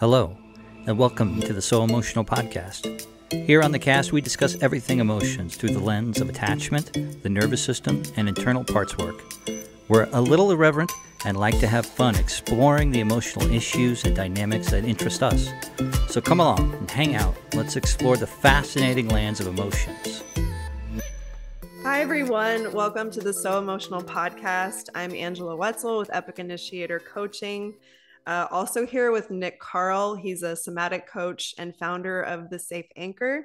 Hello, and welcome to the So Emotional podcast. Here on the cast, we discuss everything emotions through the lens of attachment, the nervous system, and internal parts work. We're a little irreverent and like to have fun exploring the emotional issues and dynamics that interest us. So come along and hang out. Let's explore the fascinating lands of emotions. Hi, everyone. Welcome to the So Emotional podcast. I'm Angela Wetzel with Epic Initiator Coaching. Also here with Nick Carl. He's a somatic coach and founder of The Safe Anchor.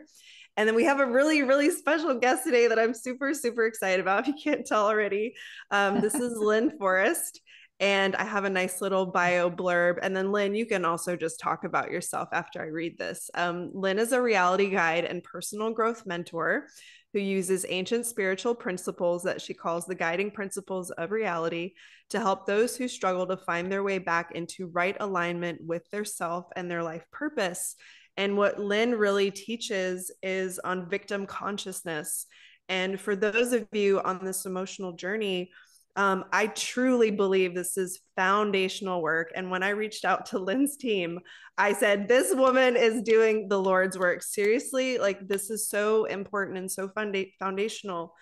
And then we have a really special guest today that I'm super excited about, if you can't tell already. This is Lynne Forrest. And I have a nice little bio blurb. And then Lynn, you can also just talk about yourself after I read this. Lynn is a reality guide and personal growth mentor who uses ancient spiritual principles that she calls the guiding principles of reality to help those who struggle to find their way back into right alignment with their self and their life purpose. And what Lynn really teaches is on victim consciousness. And for those of you on this emotional journey, I truly believe this is foundational work. And when I reached out to Lynn's team, I said, this woman is doing the Lord's work. Seriously, like this is so important and so foundational,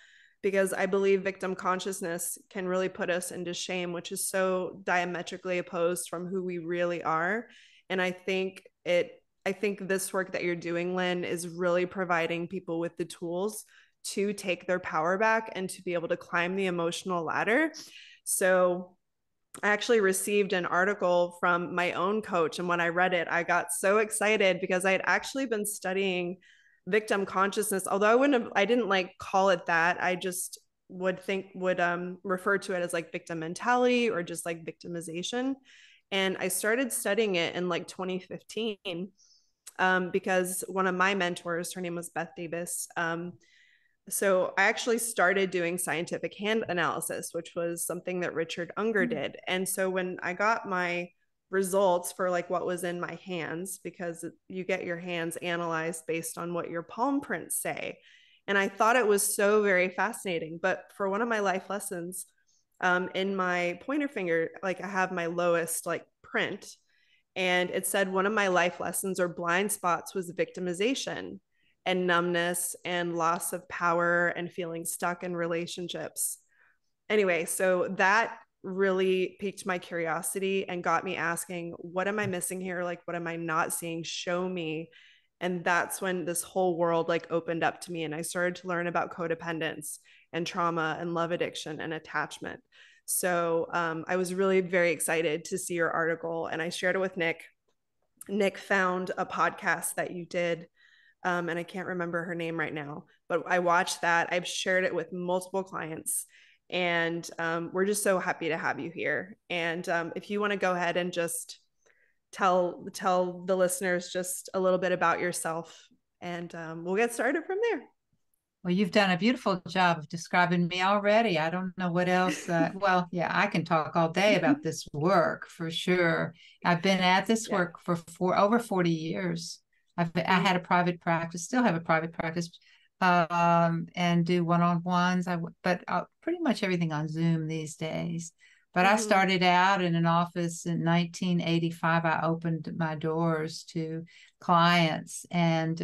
because I believe victim consciousness can really put us into shame, which is so diametrically opposed from who we really are. And I think this work that you're doing, Lynn, is really providing people with the tools to take their power back and to be able to climb the emotional ladder. So I actually received an article from my own coach. And when I read it, I got so excited because I had actually been studying victim consciousness, although I didn't like call it that. I just would refer to it as like victim mentality or just like victimization. And I started studying it in like 2015 because one of my mentors, her name was Beth Davis, so I actually started doing scientific hand analysis, which was something that Richard Unger did. And so when I got my results for like what was in my hands, because you get your hands analyzed based on what your palm prints say. And I thought it was so very fascinating. But for one of my life lessons, in my pointer finger, like I have my lowest like print, and it said one of my life lessons or blind spots was victimization and numbness and loss of power and feeling stuck in relationships. Anyway, so that really piqued my curiosity and got me asking, what am I missing here? Like, what am I not seeing? Show me. And that's when this whole world like opened up to me. And I started to learn about codependence and trauma and love addiction and attachment. So I was really very excited to see your article, and I shared it with Nick. Nick found a podcast that you did, and I can't remember her name right now, but I watched that. I've shared it with multiple clients, and we're just so happy to have you here. And if you want to go ahead and just tell the listeners just a little bit about yourself, and we'll get started from there. Well, you've done a beautiful job of describing me already. I don't know what else. Well, yeah, I can talk all day about this work for sure. I've been at this work for over 40 years. I had a private practice, still have a private practice, and do one-on-ones. But pretty much everything on Zoom these days. But I started out in an office in 1985. I opened my doors to clients and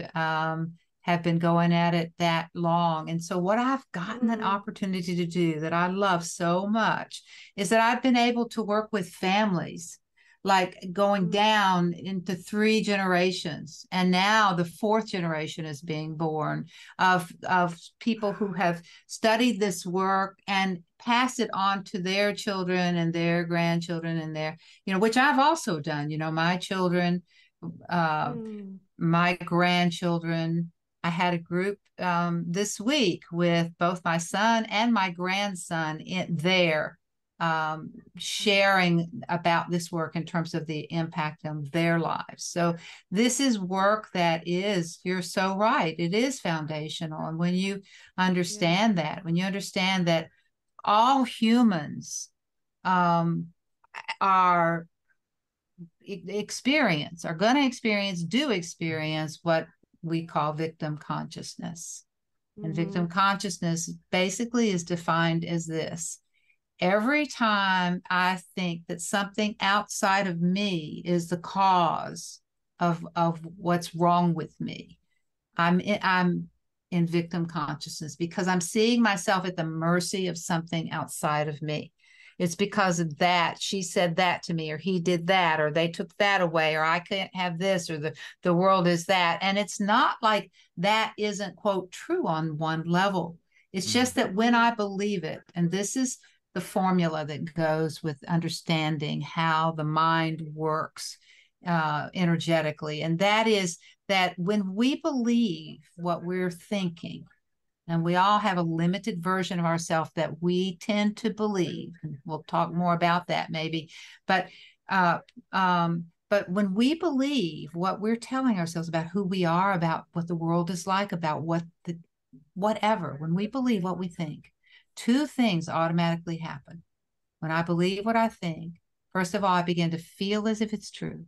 have been going at it that long. And so what I've gotten an opportunity to do that I love so much is that I've been able to work with families, like going down into 3 generations. And now the 4th generation is being born of people who have studied this work and passed it on to their children and their grandchildren and their, which I've also done, my children, my grandchildren. I had a group this week with both my son and my grandson there, sharing about this work in terms of the impact on their lives. So this is work that is, you're so right, it is foundational. And when you understand when you understand that all humans do experience what we call victim consciousness. And victim consciousness basically is defined as this: every time I think that something outside of me is the cause of what's wrong with me, I'm in victim consciousness, because I'm seeing myself at the mercy of something outside of me. It's because of that. She said that to me, or he did that, or they took that away, or I can't have this, or the world is that. And it's not like that isn't, quote, true on one level. It's just that when I believe it, and this is the formula that goes with understanding how the mind works energetically, and that is that when we believe what we're thinking, and we all have a limited version of ourselves that we tend to believe, and we'll talk more about that maybe, but when we believe what we're telling ourselves about who we are, about what the world is like, about whatever, when we believe what we think, two things automatically happen. When I believe what I think, first of all, I begin to feel as if it's true.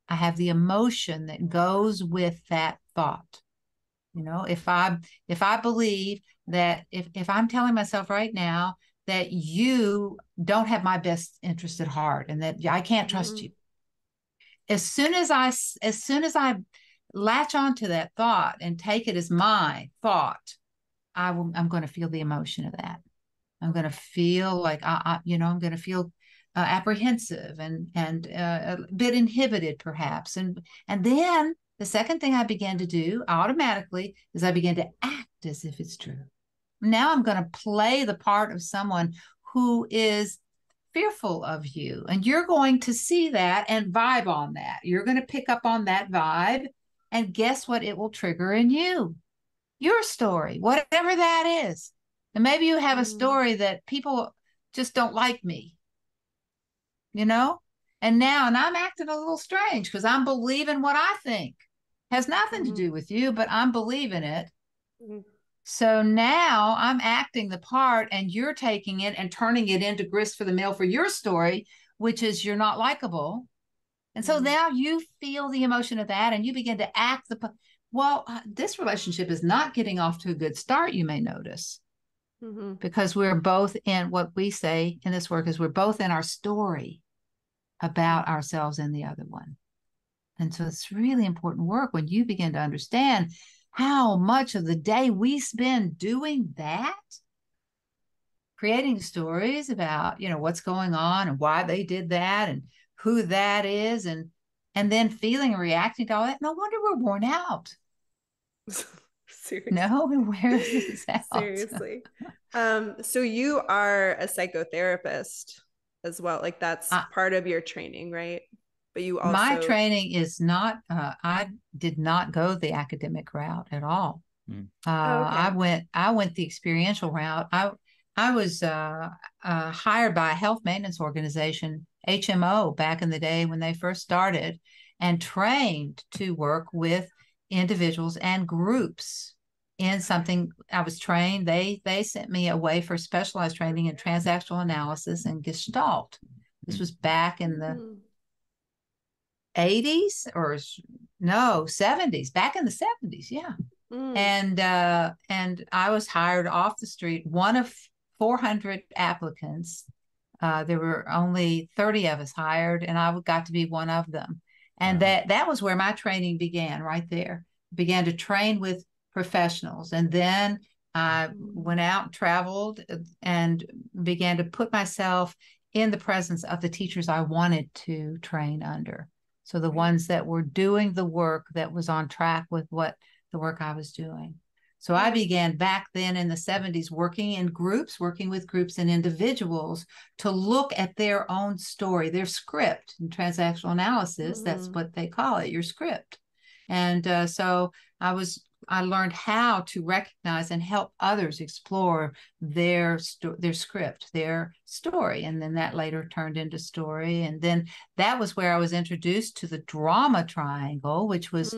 I have the emotion that goes with that thought. You know, if I believe that if I'm telling myself right now that you don't have my best interest at heart and that I can't trust you, as soon as I latch onto that thought and take it as my thought, I'm going to feel the emotion of that. I'm going to feel like I'm going to feel apprehensive and a bit inhibited, perhaps, and then the second thing I began to do automatically is I began to act as if it's true. Now I'm going to play the part of someone who is fearful of you, and you're going to see that and vibe on that. You're going to pick up on that vibe, and guess what it will trigger in you? Your story, whatever that is. And maybe you have a story that people just don't like me, you know? And I'm acting a little strange because I'm believing what I think. Has nothing to do with you, but I'm believing it. So now I'm acting the part, and you're taking it and turning it into grist for the mill for your story, which is you're not likable. And so now you feel the emotion of that, and you begin to act this relationship is not getting off to a good start, you may notice, because we're both in what we say in this work is we're both in our story about ourselves and the other one. And so it's really important work when you begin to understand how much of the day we spend doing that, creating stories about, what's going on and why they did that and who that is, and then feeling and reacting to all that. No wonder we're worn out. Seriously. No, where is this out? Seriously. So you are a psychotherapist as well. Like that's part of your training, right? But you also... My training is not, I did not go the academic route at all. Okay. I went the experiential route. I was hired by a health maintenance organization, HMO, back in the day when they first started, and trained to work with individuals and groups in something. I was trained. They sent me away for specialized training in transactional analysis and Gestalt. This was back in the 80s or no 70s, back in the 70s. Yeah. And I was hired off the street, one of 400 applicants. There were only 30 of us hired, and I got to be one of them. And that was where my training began, right there. Began to train with professionals. And then I went out and traveled and began to put myself in the presence of the teachers I wanted to train under. So the ones that were doing the work that was on track with what the work I was doing. So I began back then in the 70s working with groups and individuals to look at their own story, their script. In transactional analysis, that's what they call it, your script. And so I learned how to recognize and help others explore their script, their story. And then that later turned into story. And then that was where I was introduced to the drama triangle, which was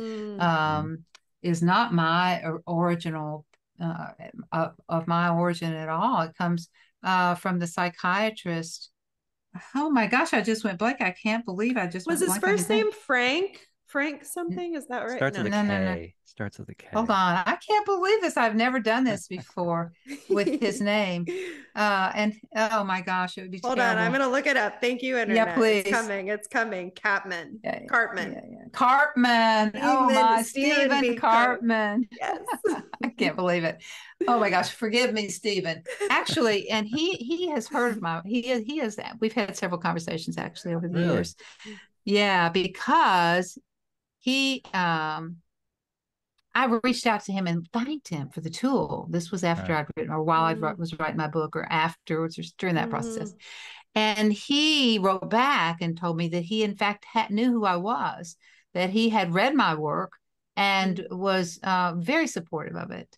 is not my original of my origin at all. It comes from the psychiatrist. Oh my gosh, I just went blank. I can't believe I just was went his blank. first name Frank? Frank something. Is that right? Starts with a No, K. no, no. Starts with a K. Hold on. I can't believe this. I've never done this before with his name. And oh my gosh, it would be Hold terrible. on, I'm gonna look it up. Thank you, internet. Yeah, please. It's coming. It's coming. Cartman. Yeah, Cartman. Yeah. Cartman. Oh my, Stephen Cartman. Yes. I can't believe it. Oh my gosh, forgive me, Stephen. Actually, and he has heard of my he has we've had several conversations actually over the years. Yeah, because he I reached out to him and thanked him for the tool. This was after I'd written, or while I was writing my book, or afterwards, or during that process. And he wrote back and told me that he, in fact, knew who I was, that he had read my work and was very supportive of it.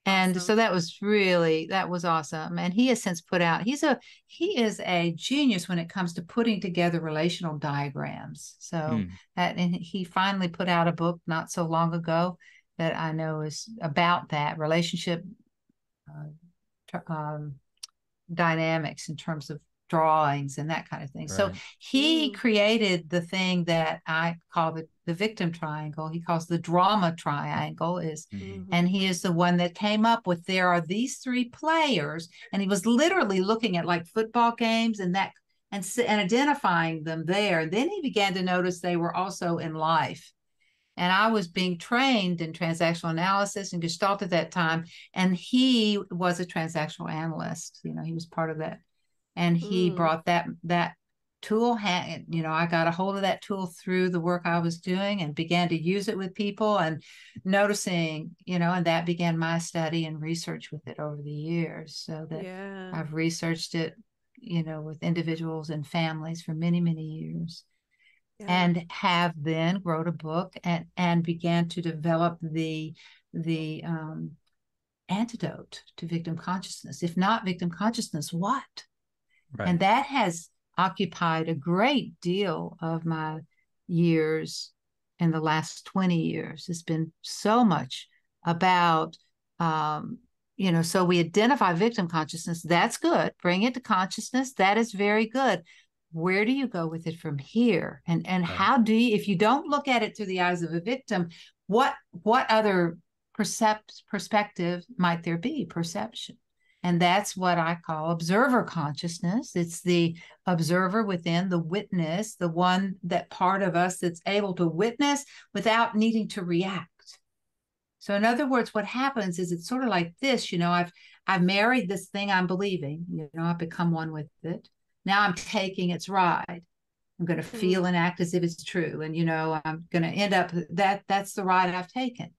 And so that was awesome. And he has since put out, he is a genius when it comes to putting together relational diagrams. So and he finally put out a book not so long ago that I know is about that relationship dynamics in terms of drawings and that kind of thing. Right. So he created the thing that I call the victim triangle. He calls the drama triangle and he is the one that came up with, there are these three players, and he was literally looking at like football games and identifying them there. And then he began to notice they were also in life. And I was being trained in transactional analysis and Gestalt at that time. And he was a transactional analyst. You know, he was part of that. And he brought that tool. You know, I got a hold of that tool through the work I was doing and began to use it with people and noticing, you know, and that began my study and research with it over the years. So that I've researched it, you know, with individuals and families for many, many years. And have then wrote a book and began to develop the antidote to victim consciousness. If not victim consciousness, what? Right. And that has occupied a great deal of my years in the last 20 years. It's been so much about, you know, so we identify victim consciousness. That's good. Bring it to consciousness. That is very good. Where do you go with it from here? And how do you, if you don't look at it through the eyes of a victim, what other perspective might there be? Perception. And that's what I call observer consciousness. It's the observer within, the witness, the one, that part of us that's able to witness without needing to react. So in other words, what happens is it's sort of like this, you know, I've married this thing I'm believing, you know, I've become one with it. Now I'm taking its ride. I'm going to feel and act as if it's true. And, you know, I'm going to end up, that's the ride I've taken.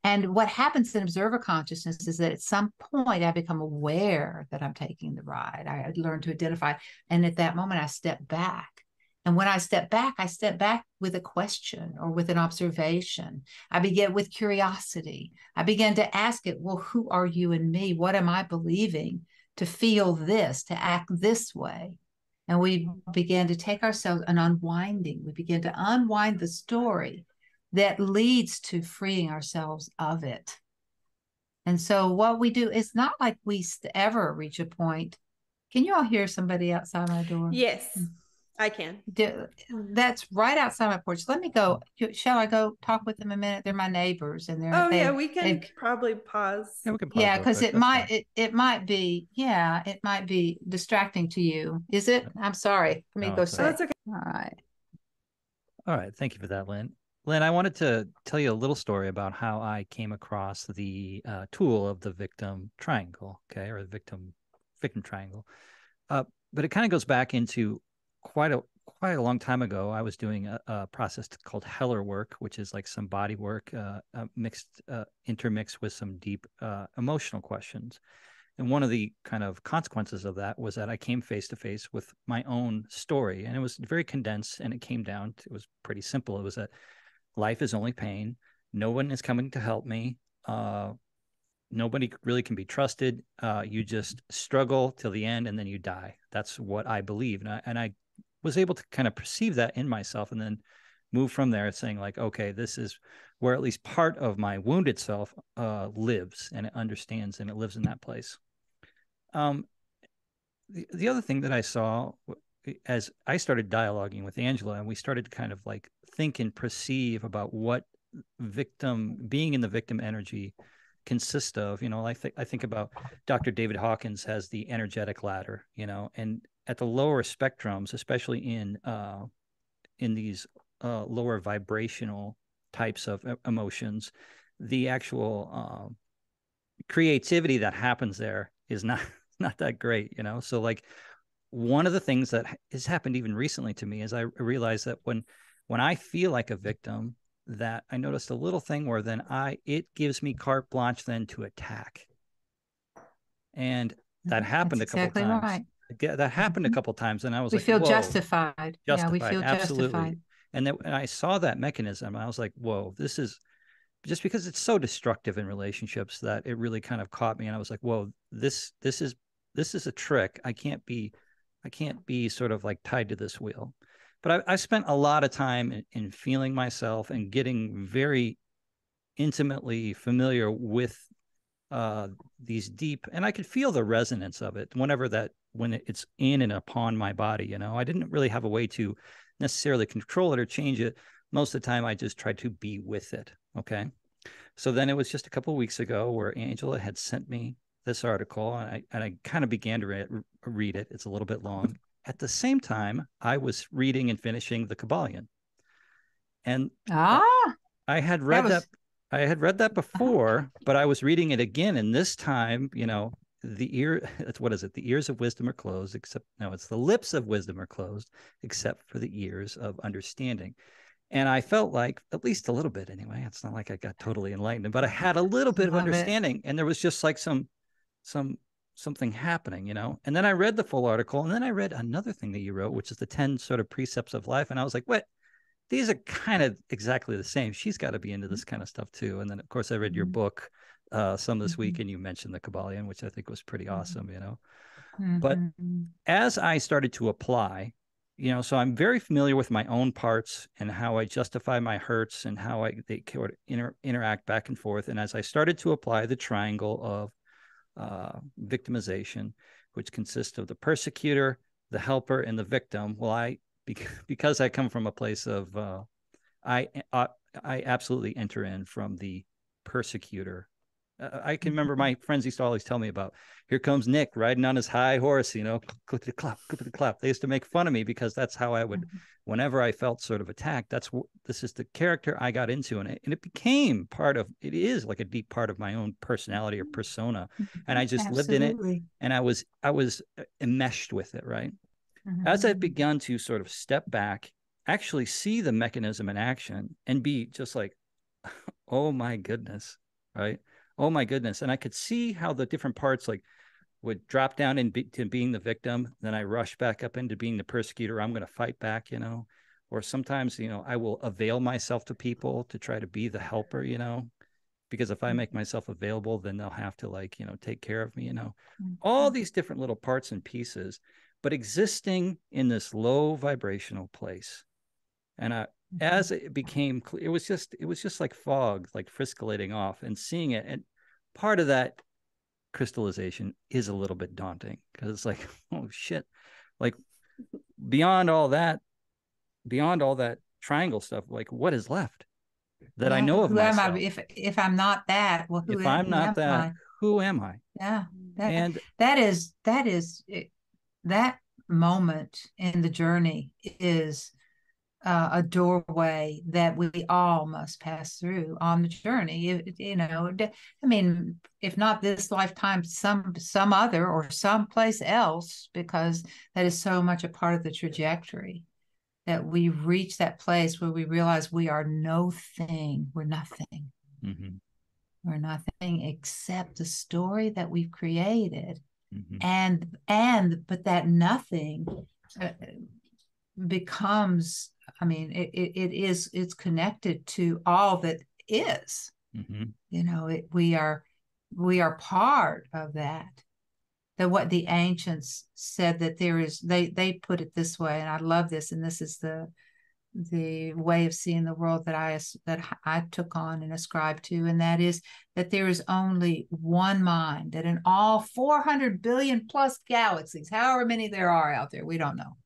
And what happens in observer consciousness is that at some point I become aware that I'm taking the ride. I learn to identify. And at that moment I step back. And when I step back with a question or with an observation. I begin with curiosity. I begin to ask it, well, who are you and me? What am I believing to feel this, to act this way? And we began to take ourselves an unwinding. We begin to unwind the story that leads to freeing ourselves of it. And so what we do, it's not like we ever reach a point. Can you all hear somebody outside my door? Yes, I can. That's right outside my porch. Let me go. Shall I go talk with them a minute? They're my neighbors, and they're. We can probably pause. Yeah, we can pause. Yeah, because it might be distracting to you. Is it? I'm sorry. Let me go say. That's okay. All right. Thank you for that, Lynn. Lynn, I wanted to tell you a little story about how I came across the tool of the victim triangle, okay, or the victim triangle. But it kind of goes back into quite a long time ago. I was doing a process called Heller work, which is like some body work intermixed with some deep emotional questions. And one of the kind of consequences of that was that I came face to face with my own story, and it was very condensed, and it came down to, it was pretty simple. It was that life is only pain. No one is coming to help me. Nobody really can be trusted. You just struggle till the end, and then you die. That's what I believe. And I was able to kind of perceive that in myself, and then move from there, saying like, okay, this is where at least part of my wounded self lives, and it understands, and it lives in that place. The other thing that I saw as I started dialoguing with Angela, and we started to kind of like think and perceive about what being in the victim energy consists of. I think about Dr. David Hawkins has the energetic ladder, and at the lower spectrums, especially in these lower vibrational types of emotions, the actual creativity that happens there is not not that great. So like one of the things that has happened even recently to me is I realized that when I feel like a victim, that I noticed a little thing where then it gives me carte blanche then to attack. And that happened a couple exactly times. Right. That happened a couple times, and I was we like, feel whoa, justified. Yeah, we feel absolutely. justified. And then I saw that mechanism, and I was like, whoa, this is just because it's so destructive in relationships that it really kind of caught me. And I was like, whoa, this is a trick. I can't be sort of like tied to this wheel. But I spent a lot of time in feeling myself and getting very intimately familiar with these deep, and I could feel the resonance of it when it's in and upon my body. I didn't really have a way to necessarily control it or change it. Most of the time I just tried to be with it. Okay. So then it was just a couple of weeks ago where Angela had sent me this article, and I kind of began to read it. It's a little bit long. At the same time, I was reading and finishing the Kabbalion. And I had read that. I had read that before, but I was reading it again. And this time, what is it? The ears of wisdom are closed, it's the lips of wisdom are closed, except for the ears of understanding. And I felt like, at least a little bit anyway, it's not like I got totally enlightened, but I had a little bit of understanding. And there was just like something happening, And then I read the full article, and then I read another thing that you wrote, which is the 10 sort of precepts of life. And I was like, what? These are kind of exactly the same. She's got to be into this kind of stuff too. And then of course I read your book some this week, and you mentioned the Kabbalion, which I think was pretty awesome, But as I started to apply, so I'm very familiar with my own parts and how I justify my hurts and how they interact back and forth. And as I started to apply the triangle of victimization, which consists of the persecutor, the helper, and the victim, because I come from a place of I absolutely enter in from the persecutor. I can remember my friends used to always tell me about, here comes Nick riding on his high horse, clip the clap. They used to make fun of me because that's how I would, whenever I felt sort of attacked, this is the character I got into, and it became it is like a deep part of my own personality or persona, and I just lived in it, and I was enmeshed with it, right? As I've begun to sort of step back, actually see the mechanism in action, and be just like, oh my goodness, right? Oh my goodness. And I could see how the different parts like would drop down to being the victim. Then I rush back up into being the persecutor. I'm going to fight back, or sometimes, I will avail myself to people to try to be the helper, because if I make myself available, then they'll have to take care of me, all these different little parts and pieces, but existing in this low vibrational place. And as it became clear, it was just like fog, like friscolating off, and seeing it. And part of that crystallization is a little bit daunting, because it's like, oh shit, like beyond all that triangle stuff, like what is left that I know of myself? Who am I? If I'm not that, well, who am I? Yeah. That moment in the journey is a doorway that we all must pass through on the journey. I mean, if not this lifetime, some other or someplace else, because that is so much a part of the trajectory, that we reach that place where we realize we are nothing. We're nothing. Mm-hmm. We're nothing except the story that we've created. Mm-hmm. But that nothing becomes, it's connected to all that is. Mm-hmm. We are part of that. What the ancients said, that there is, they put it this way, and I love this, and this is the way of seeing the world that I took on and ascribed to, and that is that there is only one mind, that in all 400 billion plus galaxies, however many there are out there, we don't know,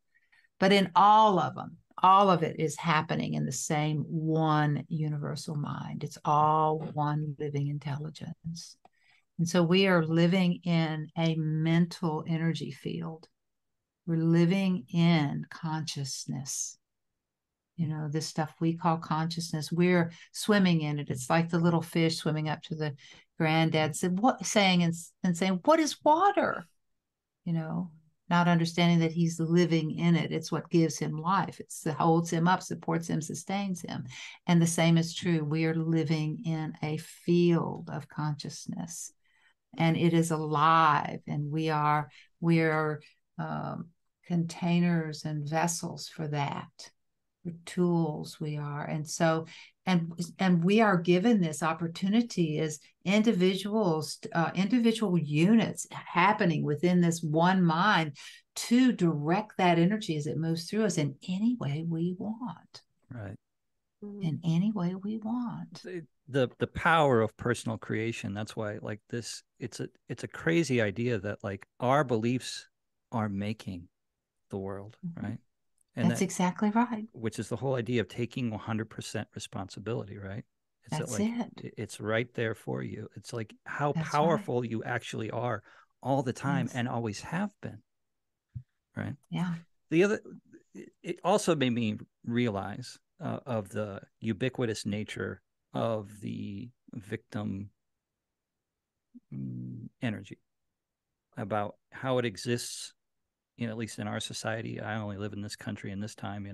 But in all of them, all of it is happening in the same one universal mind. It's all one living intelligence. And so we are living in a mental energy field. We're living in consciousness. You know, this stuff we call consciousness, we're swimming in it. It's like the little fish swimming up to the granddad, saying, what is water? You know, not understanding that he's living in it. It's what gives him life. It's that holds him up, supports him, sustains him. And the same is true. We are living in a field of consciousness, and it is alive, and we are containers and vessels for that. We're tools, we are. And so, and we are given this opportunity as individuals, individual units happening within this one mind to direct that energy as it moves through us in any way we want. Right. In any way we want. The power of personal creation. That's why, like, this, it's a crazy idea that, like, our beliefs are making the world, right? And that's exactly right. Which is the whole idea of taking 100% responsibility, right? That's it. It's right there for you. It's like how that's powerful right. you actually are all the time, and always have been, right? Yeah. It also made me realize of the ubiquitous nature of the victim energy, about how it exists, at least in our society. I only live in this country in this time,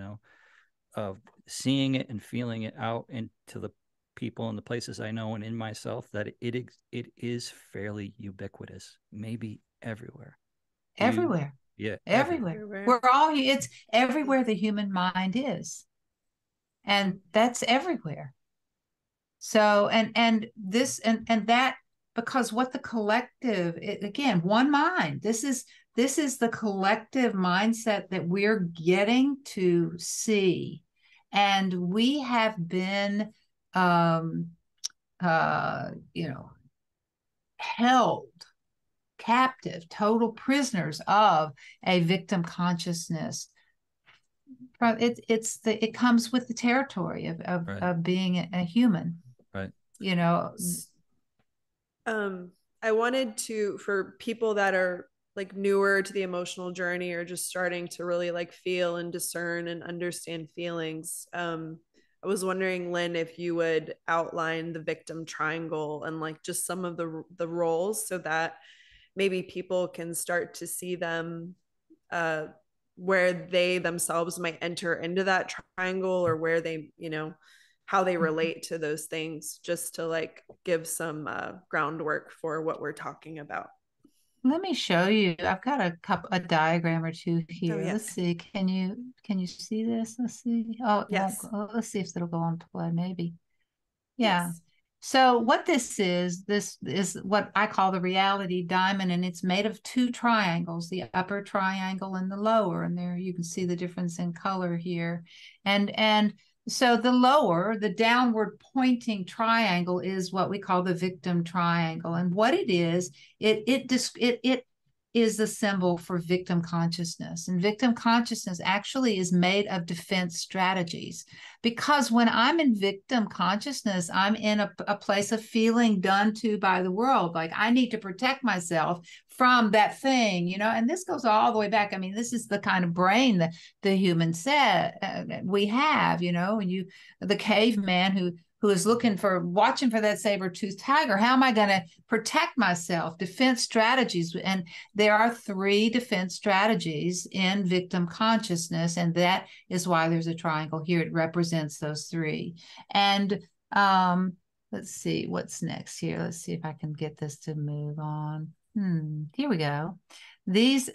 of seeing it and feeling it out into the people and the places I know and in myself, that it is fairly ubiquitous, maybe everywhere. Everywhere. Yeah. Everywhere. It's everywhere the human mind is. And that's everywhere. So, and that, because what the collective, again, one mind, this is the collective mindset that we're getting to see. And we have been, held captive, total prisoners of a victim consciousness. It comes with the territory of being a human, right? I wanted to, for people that are like newer to the emotional journey, or just starting to really like feel and discern and understand feelings, I was wondering, Lynn, if you would outline the victim triangle and like just some of the roles, so that maybe people can start to see them, where they themselves might enter into that triangle, or where they, how they relate to those things, just to like give some groundwork for what we're talking about. Let me show you. I've got a diagram or two here. Oh, yes. Let's see. Can you see this? Let's see. Oh, yes. Let's see if it'll go on play. Maybe. Yeah. Yes. So what this is what I call the reality diamond, and it's made of two triangles, the upper triangle and the lower. And there you can see the difference in color here. And so the lower, the downward pointing triangle, is what we call the victim triangle. And what it is, it is the symbol for victim consciousness. And victim consciousness actually is made of defense strategies. Because when I'm in victim consciousness, I'm in a place of feeling done to by the world. Like I need to protect myself from that thing, and this goes all the way back. I mean, this is the kind of brain that the human we have, and the caveman who is watching for that saber-toothed tiger. How am I going to protect myself? Defense strategies. And there are 3 defense strategies in victim consciousness. And that is why there's a triangle here. It represents those 3. And let's see what's next here. Let's see if I can get this to move on. Here we go. This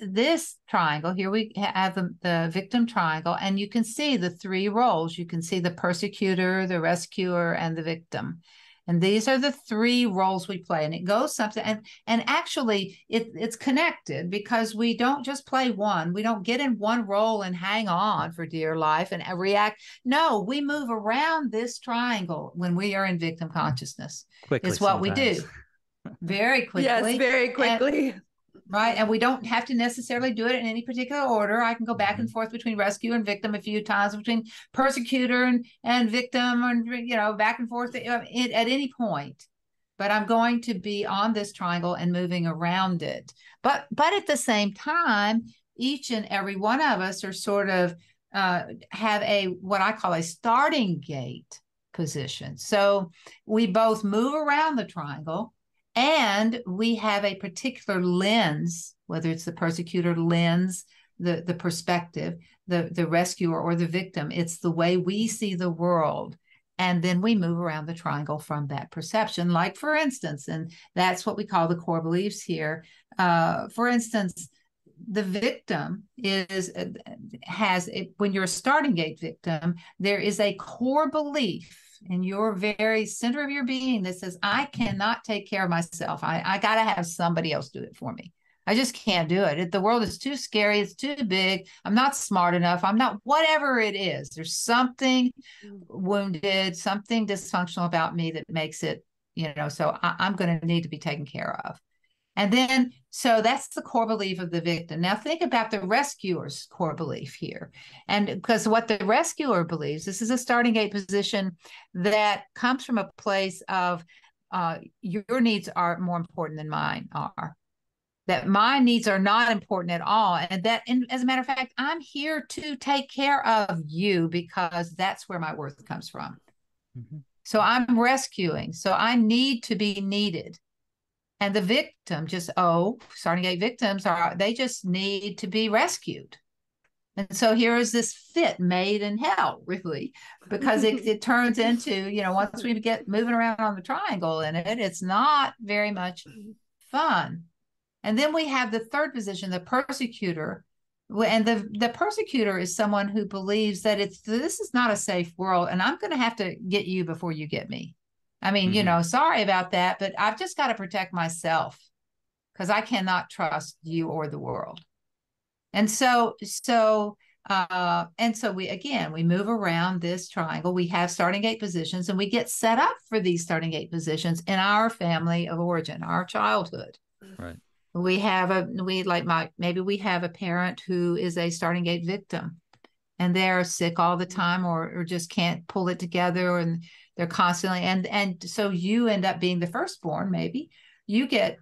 triangle here, we have the victim triangle, and you can see the 3 roles. You can see the persecutor, the rescuer, and the victim. And these are the 3 roles we play. And it goes something, and actually it's connected, because we don't just play one. We don't get in one role and hang on for dear life and react. No, we move around this triangle when we are in victim consciousness. Quickly, it's what sometimes. We do. Very quickly. Yes, very quickly. right? And we don't have to necessarily do it in any particular order. I can go back and Mhm. forth between rescue and victim a few times, between persecutor and victim, and back and forth at any point. But I'm going to be on this triangle and moving around it. But at the same time, each and every one of us are sort of have a what I call a starting gate position. So we both move around the triangle, and we have a particular lens, whether it's the persecutor lens, the perspective, the rescuer, or the victim. It's the way we see the world. And then we move around the triangle from that perception. Like, for instance, and that's what we call the core beliefs here. For instance, the victim when you're a starting gate victim, there is a core belief in your very center of your being that says, I cannot take care of myself. I got to have somebody else do it for me. I just can't do it. The world is too scary. It's too big. I'm not smart enough. I'm not, whatever it is. There's something wounded, something dysfunctional about me that makes it, so I'm going to need to be taken care of. And then, so that's the core belief of the victim. Now think about the rescuer's core belief here. And because what the rescuer believes, this is a starting gate position that comes from a place of your needs are more important than mine are. That my needs are not important at all. And as a matter of fact, I'm here to take care of you because that's where my worth comes from. Mm-hmm. So I'm rescuing. So I need to be needed. And the victim starting gate victims they just need to be rescued. And so here is this fit made in hell, really, because it turns into, once we get moving around on the triangle in it, it's not very much fun. And then we have the third position, the persecutor. And the persecutor is someone who believes that this is not a safe world, and I'm going to have to get you before you get me. I mean, sorry about that, but I've just got to protect myself because I cannot trust you or the world. And so we move around this triangle. We have starting gate positions, and we get set up for these starting gate positions in our family of origin, our childhood. Right. Maybe we have a parent who is a starting gate victim, and they're sick all the time or just can't pull it together, and they're constantly and so you end up being the firstborn. Maybe you get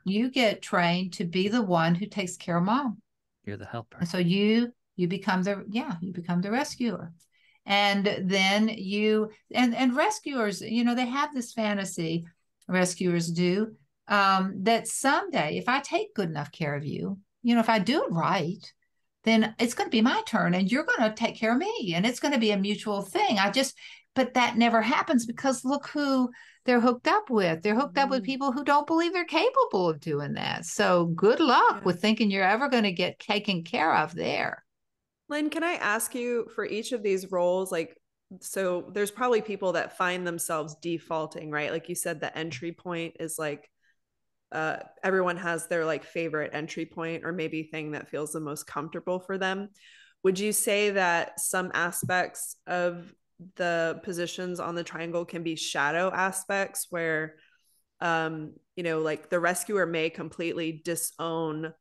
trained to be the one who takes care of mom. You're the helper. And so you become the rescuer. And then and rescuers, they have this fantasy, rescuers do, that someday if I take good enough care of you, if I do it right, then it's going to be my turn and you're going to take care of me, and it's going to be a mutual thing. But that never happens because look who they're hooked up with. They're hooked up with people who don't believe they're capable of doing that. So good luck with thinking you're ever going to get taken care of there. Lynn, can I ask you, for each of these roles, so there's probably people that find themselves defaulting, right? Like you said, the entry point is everyone has their favorite entry point or maybe thing that feels the most comfortable for them. Would you say that some aspects of the positions on the triangle can be shadow aspects where the rescuer may completely disown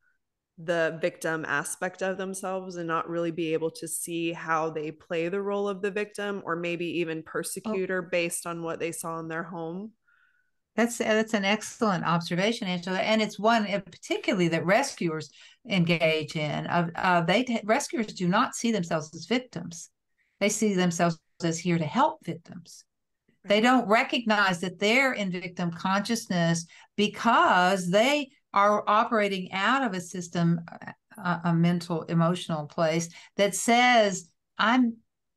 the victim aspect of themselves and not really be able to see how they play the role of the victim, or maybe even persecutor based on what they saw in their home? That's an excellent observation, Angela, and it's one particularly that rescuers engage in. Rescuers do not see themselves as victims; they see themselves as here to help victims. Right. They don't recognize that they're in victim consciousness because they are operating out of a system, a mental, emotional place that says, I'm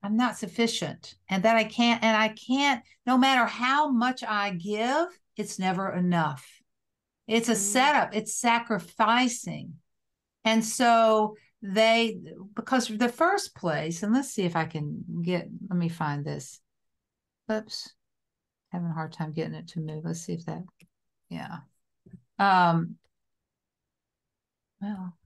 not sufficient, and that I can't, no matter how much I give, it's never enough. It's a setup, it's sacrificing. And so because the first place, and let's see if I can let me find this. Oops, having a hard time getting it to move. Let's see if that, yeah. Well,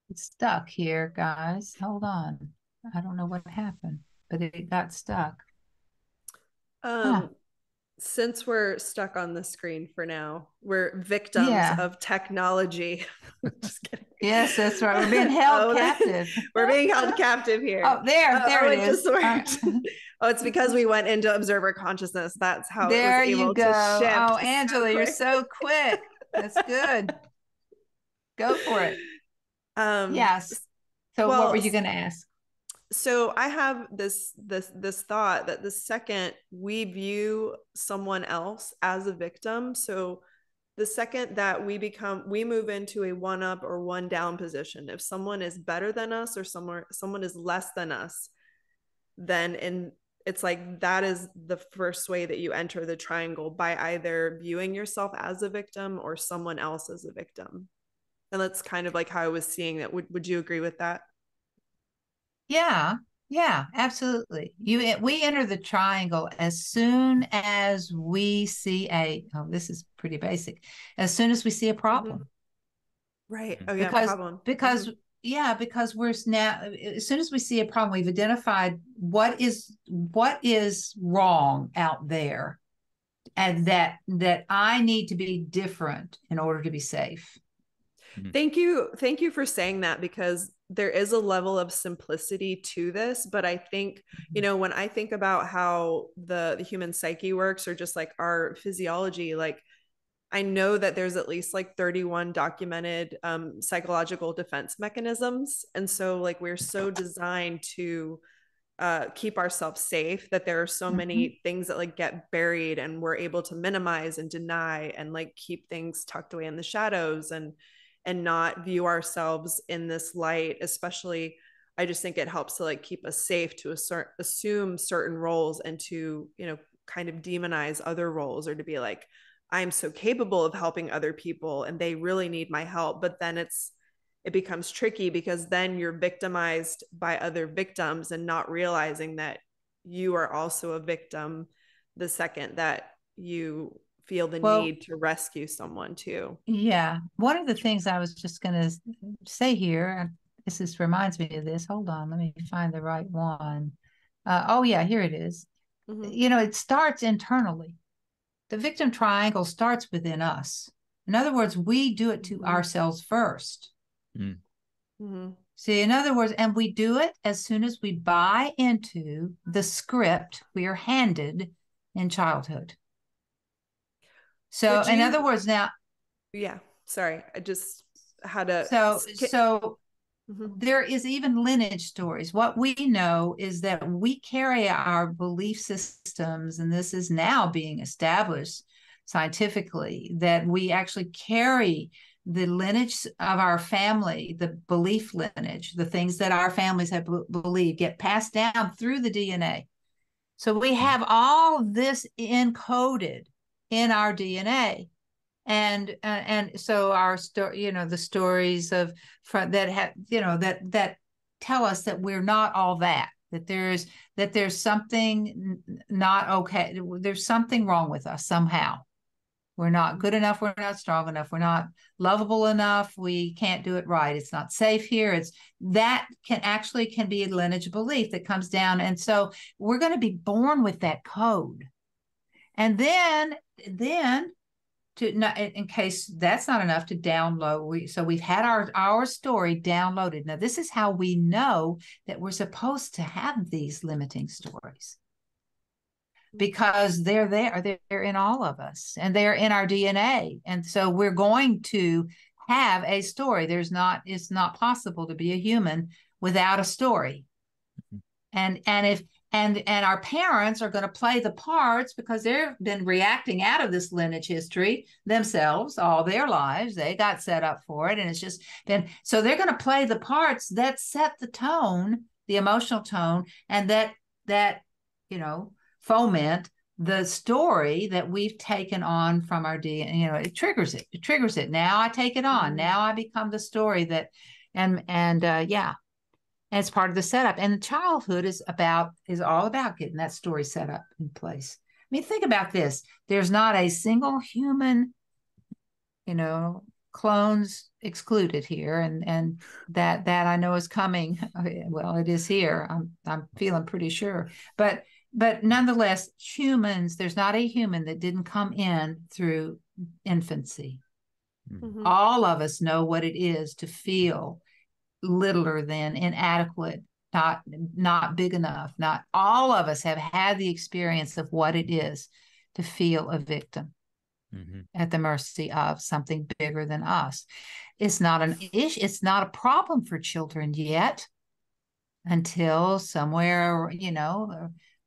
it's stuck here, guys. Hold on. I don't know what happened, but it got stuck. since we're stuck on the screen for now, we're victims of technology. Just kidding. Yes, that's right. We're being held captive. We're being held captive here. Oh, there it is. Just worked. Oh, it's because we went into observer consciousness. That's how it was able to shift. Oh, Angela, you're so quick. That's good. Go for it. Yes. So what were you going to ask? So I have this thought that the second we view someone else as a victim, so the second that we move into a one up or one down position, if someone is better than us or someone is less than us, then it's like that is the first way that you enter the triangle, by either viewing yourself as a victim or someone else as a victim. And that's kind of like how I was seeing that. Would you agree with that? Yeah, absolutely. We enter the triangle as soon as we see this is pretty basic, as soon as we see a problem. Right. Oh yeah, problem. Because we're now, as soon as we see a problem, we've identified what is wrong out there, and that I need to be different in order to be safe. Thank you for saying that, because there is a level of simplicity to this. But I think, when I think about how the human psyche works, or just like our physiology, like I know that there's at least like 31 documented psychological defense mechanisms. And so like we're so designed to keep ourselves safe, that there are so many things that like get buried, and we're able to minimize and deny and like keep things tucked away in the shadows, and not view ourselves in this light. Especially, I just think it helps to like keep us safe, to assume certain roles, and to, kind of demonize other roles, or to be like, I'm so capable of helping other people and they really need my help. But then it becomes tricky, because then you're victimized by other victims and not realizing that you are also a victim the second that you feel the need to rescue someone too. Yeah. One of the things I was just going to say here, this reminds me of this. Hold on, let me find the right one. Here it is. It starts internally. The victim triangle starts within us. In other words, we do it to ourselves first. See, in other words, and we do it as soon as we buy into the script we are handed in childhood. So in other words, now. Yeah, sorry. I just had a. There is even lineage stories. What we know is that we carry our belief systems, and this is now being established scientifically, that we actually carry the lineage of our family, the belief lineage, the things that our families have believed, get passed down through the DNA. So we have all of this encoded in our DNA. And so our story, the stories that have, that tell us that we're not all that there's something not okay. There's something wrong with us somehow. We're not good enough. We're not strong enough. We're not lovable enough. We can't do it right. It's not safe here. That can be a lineage belief that comes down. And so we're going to be born with that code. And then in case that's not enough, to download. So we've had our story downloaded. Now, this is how we know that we're supposed to have these limiting stories, because they're there. They're in all of us, and they're in our DNA. And so we're going to have a story. It's not possible to be a human without a story. And our parents are going to play the parts, because they've been reacting out of this lineage history themselves all their lives. They got set up for it. And it's just been, so they're going to play the parts that set the tone, the emotional tone, and that foment the story that we've taken on from our DNA. It triggers it. Now I take it on. Now I become the story that, and it's part of the setup. And childhood is all about getting that story set up in place. I mean, think about this. There's not a single human, clones excluded here. And that I know is coming. Well, it is here. I'm feeling pretty sure. But But nonetheless, humans, there's not a human that didn't come in through infancy. Mm-hmm. All of us know what it is to feel littler than, inadequate, not big enough. Not all of us have had the experience of what it is to feel a victim at the mercy of something bigger than us. It's not an issue. It's not a problem for children yet, until somewhere,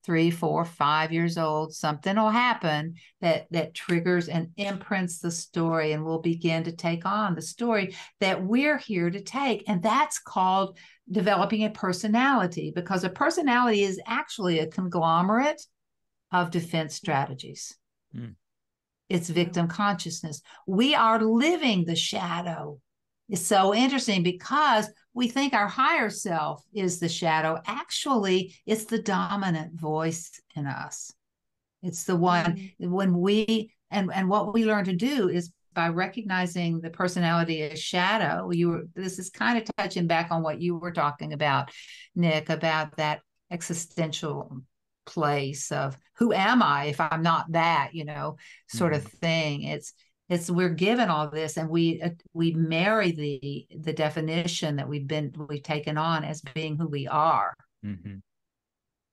3, 4, 5 years old, something will happen that triggers and imprints the story, and we'll begin to take on the story that we're here to take. And that's called developing a personality, because a personality is actually a conglomerate of defense strategies. It's victim consciousness. We are living the shadow. It's so interesting because we think our higher self is the shadow. Actually, it's the dominant voice in us. It's the one when and what we learn to do is by recognizing the personality as shadow. This is kind of touching back on what you were talking about, Nick, about that existential place of who am I if I'm not that, sort of thing. It's we're given all this, and we marry the definition that we've taken on as being who we are. And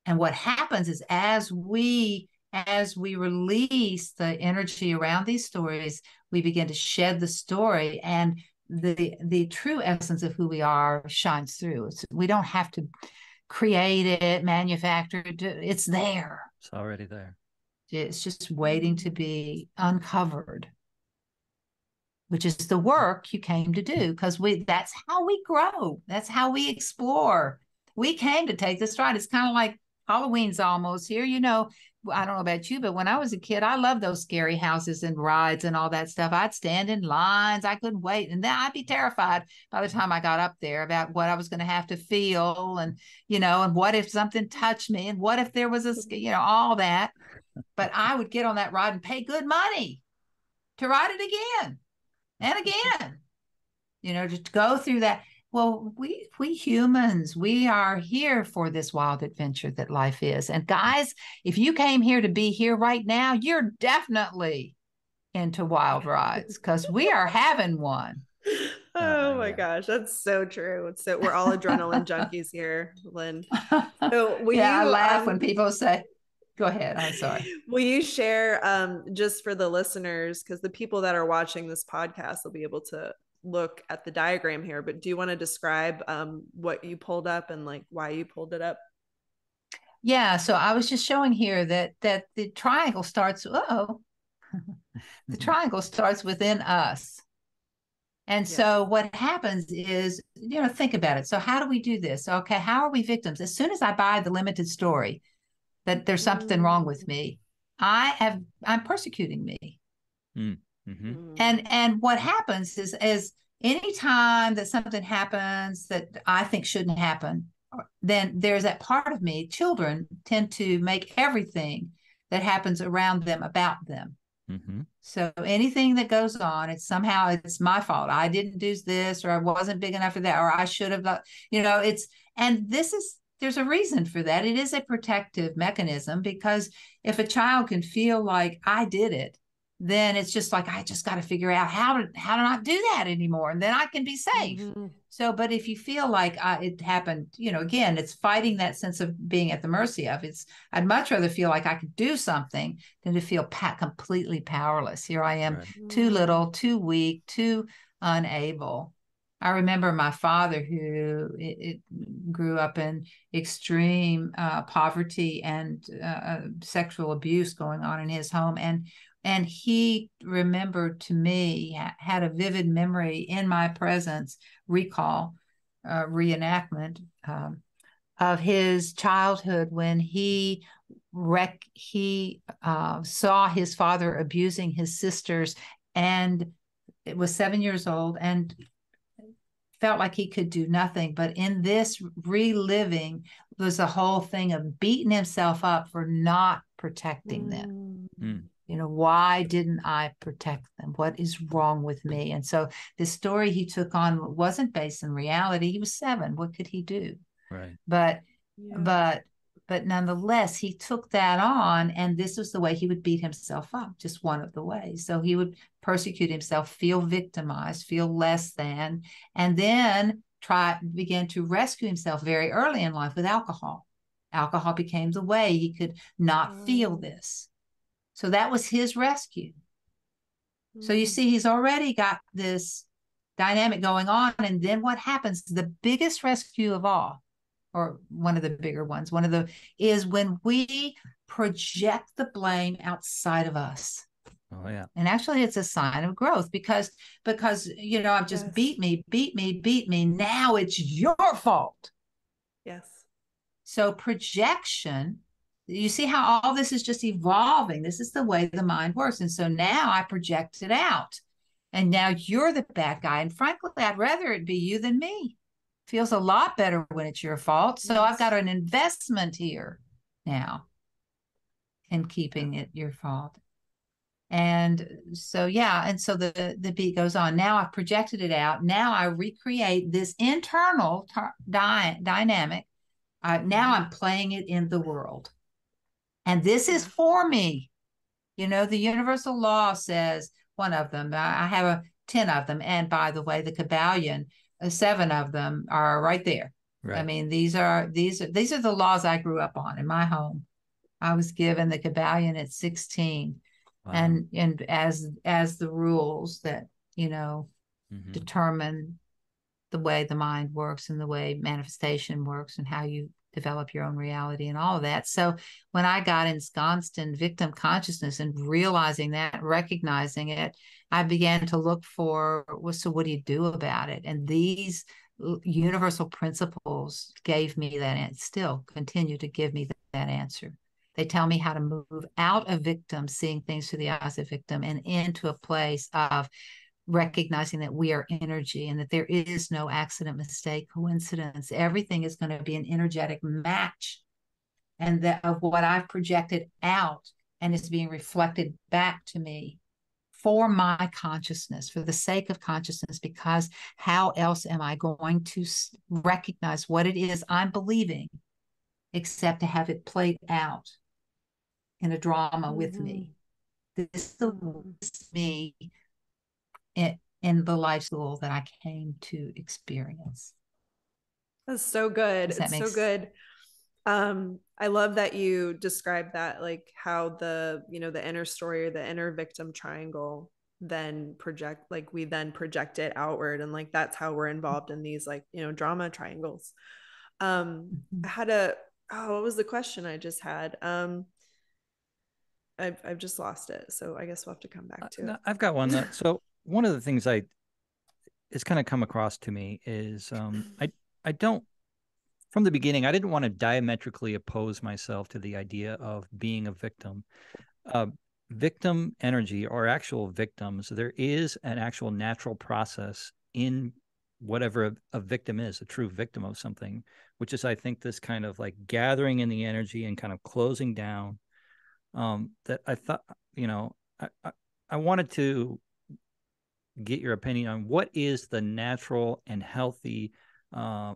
what happens is as we release the energy around these stories, we begin to shed the story, and the true essence of who we are shines through. We don't have to create it, manufacture it. It's there. It's already there. It's just waiting to be uncovered, which is the work you came to do, because that's how we grow. That's how we explore. We came to take this ride. It's kind of like Halloween's almost here. I don't know about you, but when I was a kid, I loved those scary houses and rides and all that stuff. I'd stand in lines. I couldn't wait. And then I'd be terrified by the time I got up there about what I was going to have to feel. And, and what if something touched me? And what if there was all that. But I would get on that ride and pay good money to ride it again and again, just go through that. Well, we humans, we are here for this wild adventure that life is. And guys, if you came here to be here right now, you're definitely into wild rides, because we are having one. Oh my gosh, that's so true. So we're all adrenaline junkies here, Lynn. So I laugh when people say, go ahead. I'm sorry. Will you share, just for the listeners, because the people that are watching this podcast will be able to look at the diagram here, but do you want to describe what you pulled up and like why you pulled it up? Yeah, so I was just showing here that the triangle starts, the triangle starts within us. And so what happens is, think about it. So how do we do this? Okay, how are we victims? As soon as I buy the limited story that there's something wrong with me, I'm persecuting me. And what happens is anytime that something happens that I think shouldn't happen, then there's that part of me. Children tend to make everything that happens around them about them. So anything that goes on, it's my fault. I didn't do this, or I wasn't big enough for that, or I should have, there's a reason for that. It is a protective mechanism, because if a child can feel like I did it, then it's just like, I just got to figure out how to not do that anymore, and then I can be safe. So, but if you feel like it happened, again, it's fighting that sense of being at the mercy of it. I'd much rather feel like I could do something than to feel completely powerless. Here I am, too little, too weak, too unable. I remember my father, who grew up in extreme poverty and sexual abuse going on in his home. And he remembered to me, had a vivid memory in my presence, reenactment of his childhood when he saw his father abusing his sisters, and it was 7 years old, and felt like he could do nothing. But in this reliving was the whole thing of beating himself up for not protecting them. Why didn't I protect them? What is wrong with me? And so this story he took on wasn't based in reality. He was 7. What could he do? Right. But But nonetheless, he took that on, and this was the way he would beat himself up, just one of the ways. So he would persecute himself, feel victimized, feel less than, and then begin to rescue himself very early in life with alcohol. Alcohol became the way he could not feel this. So that was his rescue. So you see, he's already got this dynamic going on. And then what happens? The biggest rescue of all, or one of the bigger ones, is when we project the blame outside of us. Oh yeah. And actually it's a sign of growth because I've just beat me. Now it's your fault. Yes. So projection, you see how all this is just evolving. This is the way the mind works. And so now I project it out. And now you're the bad guy. And frankly, I'd rather it be you than me. Feels a lot better when it's your fault. So yes. I've got an investment here now in keeping it your fault. And so, and so the beat goes on. Now I've projected it out. Now I recreate this internal dynamic. Now I'm playing it in the world. And this is for me. The universal law says, one of them, I have 10 of them. And by the way, the Kabbalion, 7 of them are right there. Right. I mean, these are the laws I grew up on in my home. I was given the Kabbalion at 16. Wow. And as the rules that, determine the way the mind works and the way manifestation works and how you develop your own reality and all of that. So when I got ensconced in victim consciousness and realizing that, recognizing it, I began to look for, so what do you do about it? And these universal principles gave me that, and still continue to give me that answer. They tell me how to move out of victim, seeing things through the eyes of victim, and into a place of recognizing that we are energy and that there is no accident, mistake, coincidence. Everything is going to be an energetic match, and that of what I've projected out and is being reflected back to me for my consciousness, for the sake of consciousness, because how else am I going to recognize what it is I'm believing except to have it played out in a drama with me? This is me in the life school that I came to experience. That's so good. It's so good. I love that you described that, like how the inner story or the inner victim triangle then we then project it outward, and like that's how we're involved in these drama triangles. I had what was the question I just had? I've just lost it, so I guess we'll have to come back to it. I've got one. So one of the things it's kind of come across to me is I don't, from the beginning, I didn't want to diametrically oppose myself to the idea of being a victim. Victim energy, or actual victims, there is an actual natural process in whatever a victim is, a true victim of something, which is, I think, this kind of like gathering in the energy and kind of closing down. That I thought, I wanted to get your opinion on what is the natural and healthy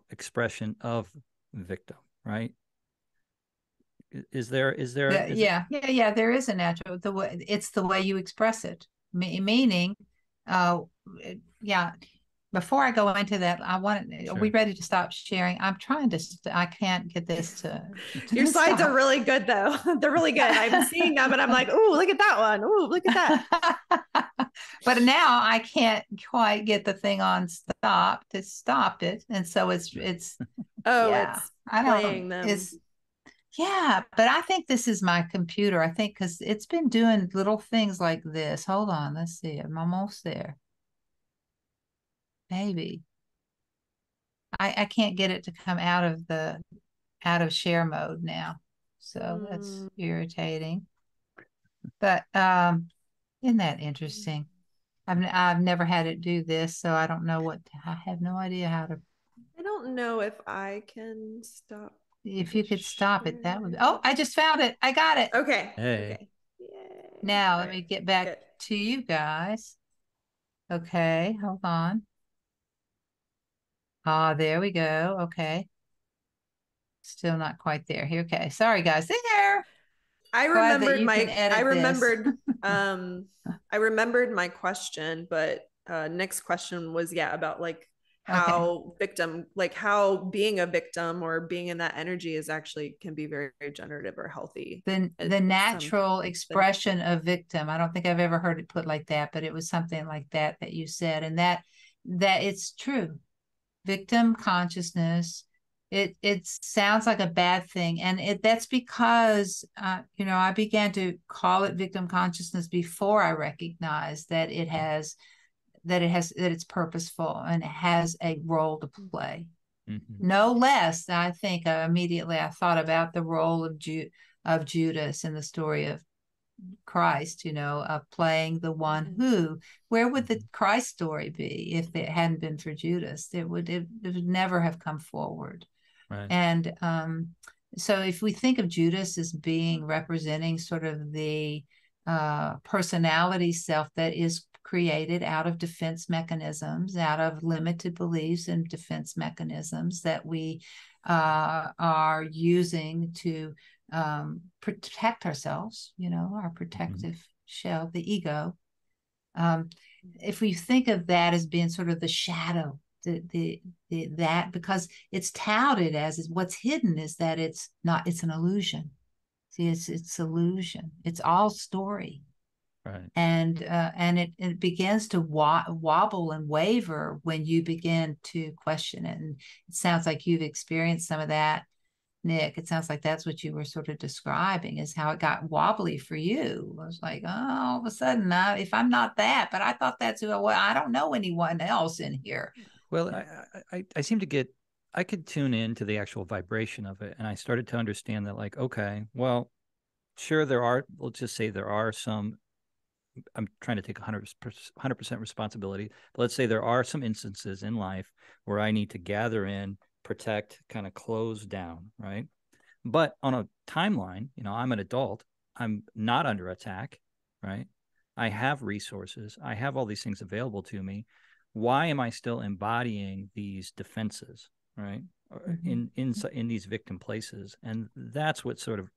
expression of victim, right? Is there there is a natural, it's the way you express it, meaning before I go into that, are we ready to stop sharing? I'm trying to I can't get this to your slides are really good though. They're really good. I'm seeing them and I'm like, oh, look at that one. Oh, look at that. But now I can't quite get the thing on stop to stop it, and so it's it's playing them. But I think this is my computer. I think because it's been doing little things like this. Hold on, let's see. I'm almost there. Maybe I can't get it to come out of share mode now, so that's irritating. But isn't that interesting? I've never had it do this, so I don't know I have no idea how to. I don't know if I can stop. If you could stop it, that would. Oh, I just found it. I got it. Okay. Hey. Okay. Yay. Now let me get back to you guys. Okay, hold on. There we go. Okay. Still not quite there. Okay. Sorry, guys. There. I Glad that remembered you can my edit I this. remembered I remembered my question, but Nick's question was about like Okay. how being a victim or being in that energy is actually can be very, very generative or healthy. The natural expression of victim. I don't think I've ever heard it put like that, but it was something like that you said, and that it's true. Victim consciousness. It sounds like a bad thing, and that's because I began to call it victim consciousness before I recognized that it's purposeful and it has a role to play. Mm-hmm. No less, I think immediately I thought about the role of Judas in the story of Christ, of playing the one who. Where would the Christ story be if it hadn't been for Judas? It would never have come forward. Right. And so if we think of Judas as representing sort of the personality self that is created out of defense mechanisms, out of limited beliefs and defense mechanisms that we are using to protect ourselves, our protective shell, the ego. If we think of that as being sort of the shadow, that because it's touted as what's hidden is that it's an illusion. See, it's illusion. It's all story. Right. And it begins to wobble and waver when you begin to question it. And it sounds like you've experienced some of that, Nick. It sounds like that's what you were sort of describing, is how it got wobbly for you. It was like, all of a sudden, if I'm not that, but I thought that's who I was. I don't know anyone else in here. Well, I seem to I could tune in to the actual vibration of it. And I started to understand that, like, okay, well, sure, let's just say there are some, I'm trying to take 100% responsibility, but let's say there are some instances in life where I need to gather in, protect, kind of close down, right? But on a timeline, I'm an adult, I'm not under attack, right? I have resources, I have all these things available to me. Why am I still embodying these defenses, right? In these victim places? And that's what sort of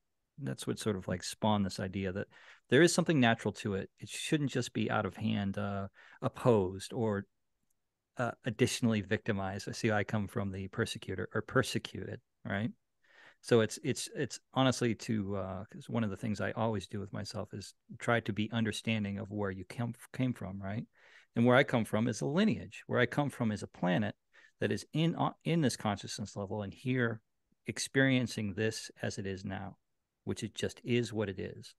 like spawned this idea that there is something natural to it. It shouldn't just be out of hand, opposed or additionally victimized. I see I come from the persecutor or persecuted, right? So it's honestly because one of the things I always do with myself is try to be understanding of where you came from, right? And where I come from is a lineage. Where I come from is a planet that is in this consciousness level and here experiencing this as it is now, which it just is what it is.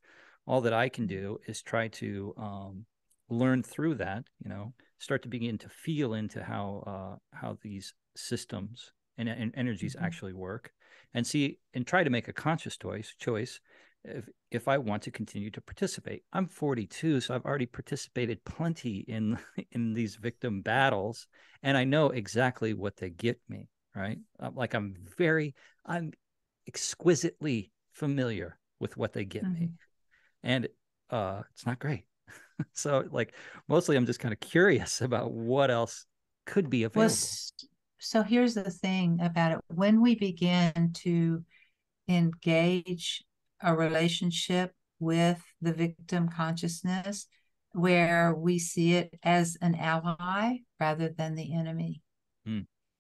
All that I can do is try to learn through that, start to begin to feel into how these systems and energies actually work, and try to make a conscious choice if I want to continue to participate. I'm 42, so I've already participated plenty in these victim battles, and I know exactly what they get me, right? Like I'm exquisitely familiar with what they get me, and it's not great. So like mostly I'm just kind of curious about what else could be available. So here's the thing about it. When we begin to engage a relationship with the victim consciousness, where we see it as an ally rather than the enemy,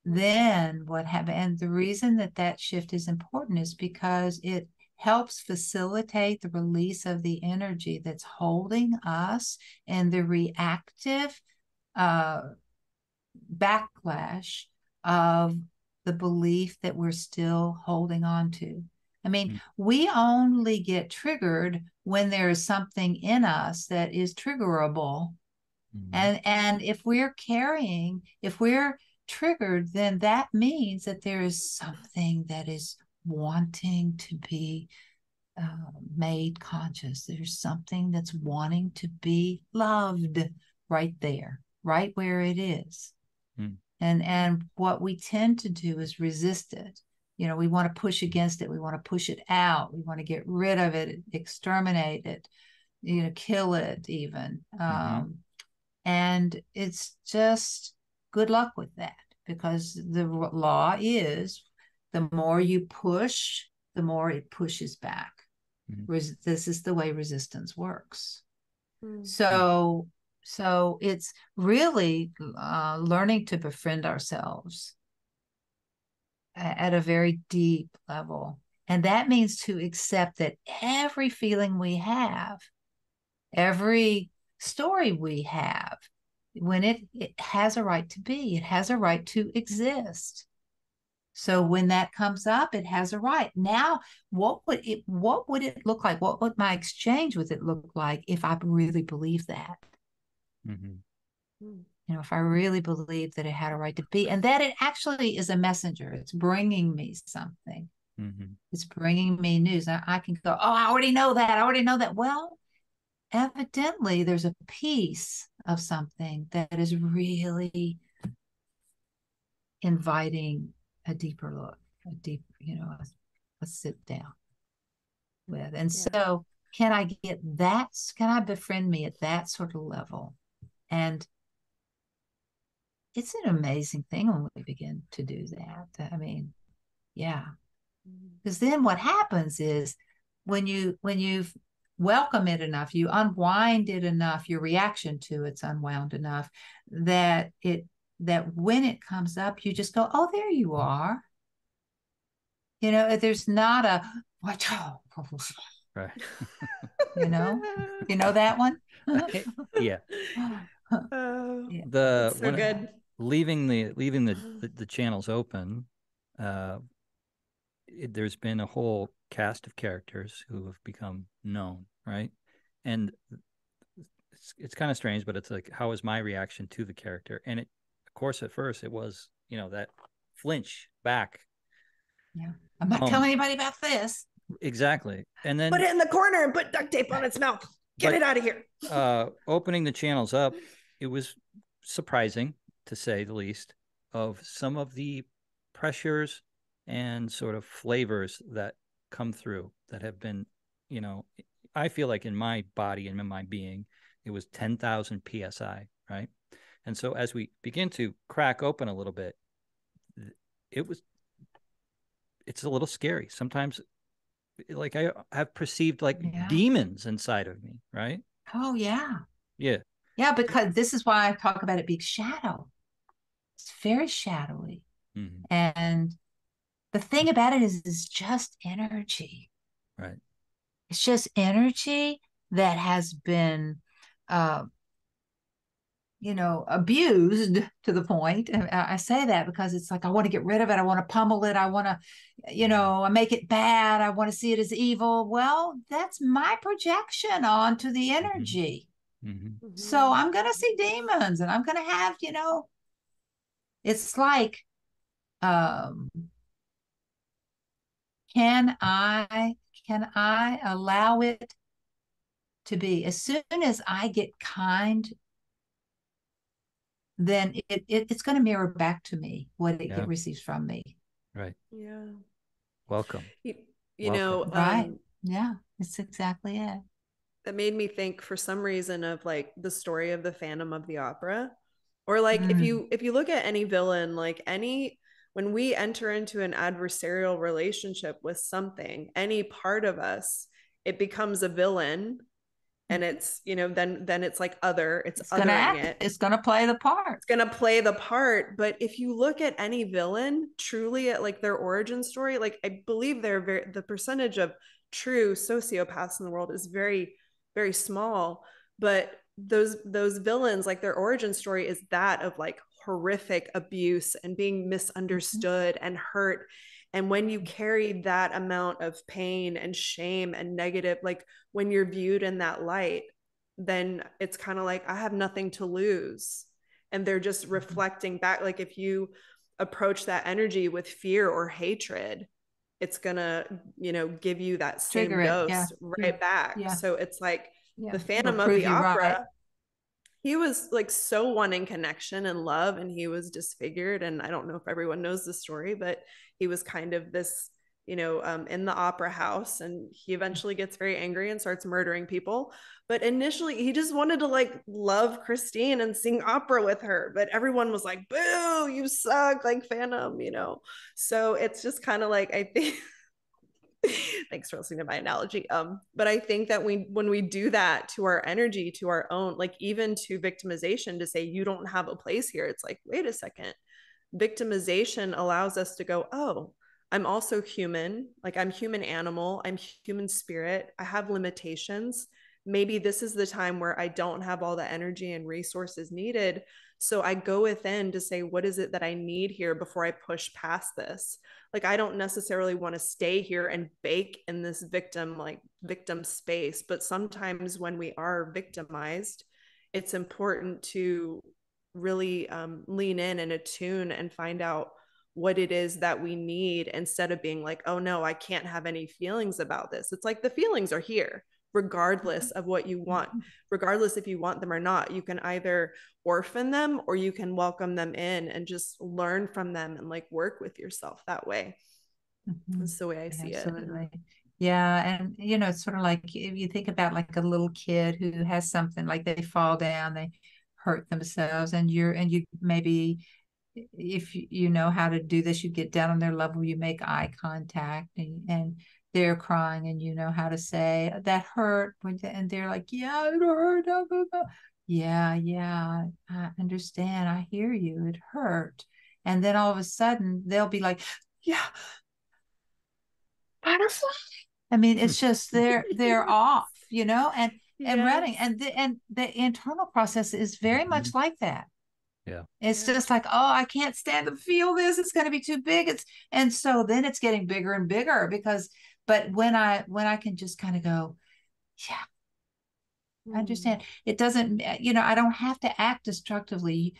then what happens? And the reason that shift is important is because it helps facilitate the release of the energy that's holding us in the reactive backlash of the belief that we're still holding on to. I mean, we only get triggered when there is something in us that is triggerable. And if we're triggered, then that means that there is something that is wanting to be made conscious. There's something that's wanting to be loved right there, right where it is. And what we tend to do is resist it. We want to push against it. We want to push it out. We want to get rid of it, exterminate it, kill it even. And it's just good luck with that, because the law is the more you push, the more it pushes back. This is the way resistance works. So it's really learning to befriend ourselves at a very deep level. And that means to accept that every feeling we have, every story we have, when it has a right to be, it has a right to exist. So when that comes up, it has a right. Now, what would it look like? What would my exchange with it look like if I really believe that? If I really believe that it had a right to be, and that it actually is a messenger. It's bringing me something. It's bringing me news. I can go, oh, I already know that. I already know that. Well, evidently there's a piece of something that is really inviting a deeper look, a deep, a sit down with. And so can I befriend me at that sort of level? And it's an amazing thing when we begin to do that. I mean, yeah. Because then what happens is when you've welcome it enough, you unwind it enough, your reaction to it's unwound enough that when it comes up, you just go, oh, there you are. There's not a what, right. You know that one? Yeah. So good. Leaving the channels open, there's been a whole cast of characters who have become known, right? And it's kind of strange, but it's like, how was my reaction to the character? And of course, at first it was, that flinch back. Yeah. I'm not telling anybody about this. Exactly. And then put it in the corner and put duct tape on its mouth. Get it out of here. Opening the channels up, it was surprising, to say the least, of some of the pressures and sort of flavors that come through that have been, I feel like in my body and in my being, it was 10,000 PSI, right? And so as we begin to crack open a little bit, it's a little scary. Sometimes, like, I have perceived like demons inside of me, right? Oh, yeah. Yeah. Yeah, because this is why I talk about it being shadow. It's very shadowy. And the thing about it is it's just energy. Right. It's just energy that has been, abused to the point. And I say that because it's like, I want to get rid of it. I want to pummel it. I want to, I make it bad. I want to see it as evil. Well, that's my projection onto the energy. So I'm going to see demons and I'm going to have, it's like, can I allow it to be? As soon as I get kind, then it's going to mirror back to me what it receives from me. Right. Yeah. Welcome. Welcome. Right. Yeah, it's exactly it. That made me think for some reason of like the story of the Phantom of the Opera, or like if you look at any villain, like when we enter into an adversarial relationship with something, any part of us, it becomes a villain. And it's, then it's like it's othering it. It's going to play the part. It's going to play the part. But if you look at any villain truly at like their origin story, like I believe the percentage of true sociopaths in the world is very, very small. But those villains, like their origin story is that of like horrific abuse and being misunderstood and hurt. And when you carry that amount of pain and shame and negative, like when you're viewed in that light, then it's kind of like, I have nothing to lose. And they're just reflecting back. Like if you approach that energy with fear or hatred, it's gonna, give you that same dose right back. Yeah. So it's like the Phantom of the Opera, he was like so wanting connection and love, and he was disfigured. And I don't know if everyone knows the story, but he was kind of this, in the opera house, and he eventually gets very angry and starts murdering people. But initially he just wanted to like love Christine and sing opera with her, but everyone was like, boo, you suck, like Phantom. So it's just kind of like, I think thanks for listening to my analogy. But I think that when we do that to our energy, to our own, like even to victimization, to say you don't have a place here, it's like, wait a second. Victimization allows us to go, oh, I'm also human. Like I'm human animal, I'm human spirit, I have limitations. Maybe this is the time where I don't have all the energy and resources needed. So I go within to say, what is it that I need here before I push past this? Like, I don't necessarily want to stay here and bake in this victim space. But sometimes when we are victimized, it's important to really lean in and attune and find out what it is that we need, instead of being like, oh no, I can't have any feelings about this. It's like the feelings are here regardless of what you want, regardless if you want them or not. You can either orphan them or you can welcome them in and just learn from them and like work with yourself that way. That's the way I see it. Absolutely. Yeah. And, it's sort of like if you think about like a little kid who has something like they fall down, they hurt themselves, and you maybe, if you know how to do this, you get down on their level, you make eye contact, and they're crying, and you know how to say that hurt, and they're like, yeah, it hurt. Yeah, I understand. I hear you. It hurt. And then all of a sudden they'll be like, yeah, butterfly. I mean, it's just they're off, and Yes. running, and the internal process is very much like that. Yeah. It's just like, oh, I can't stand to feel this. It's going to be too big. And so then it's getting bigger and bigger but when I can just kind of go, yeah, I understand. It doesn't, I don't have to act destructively.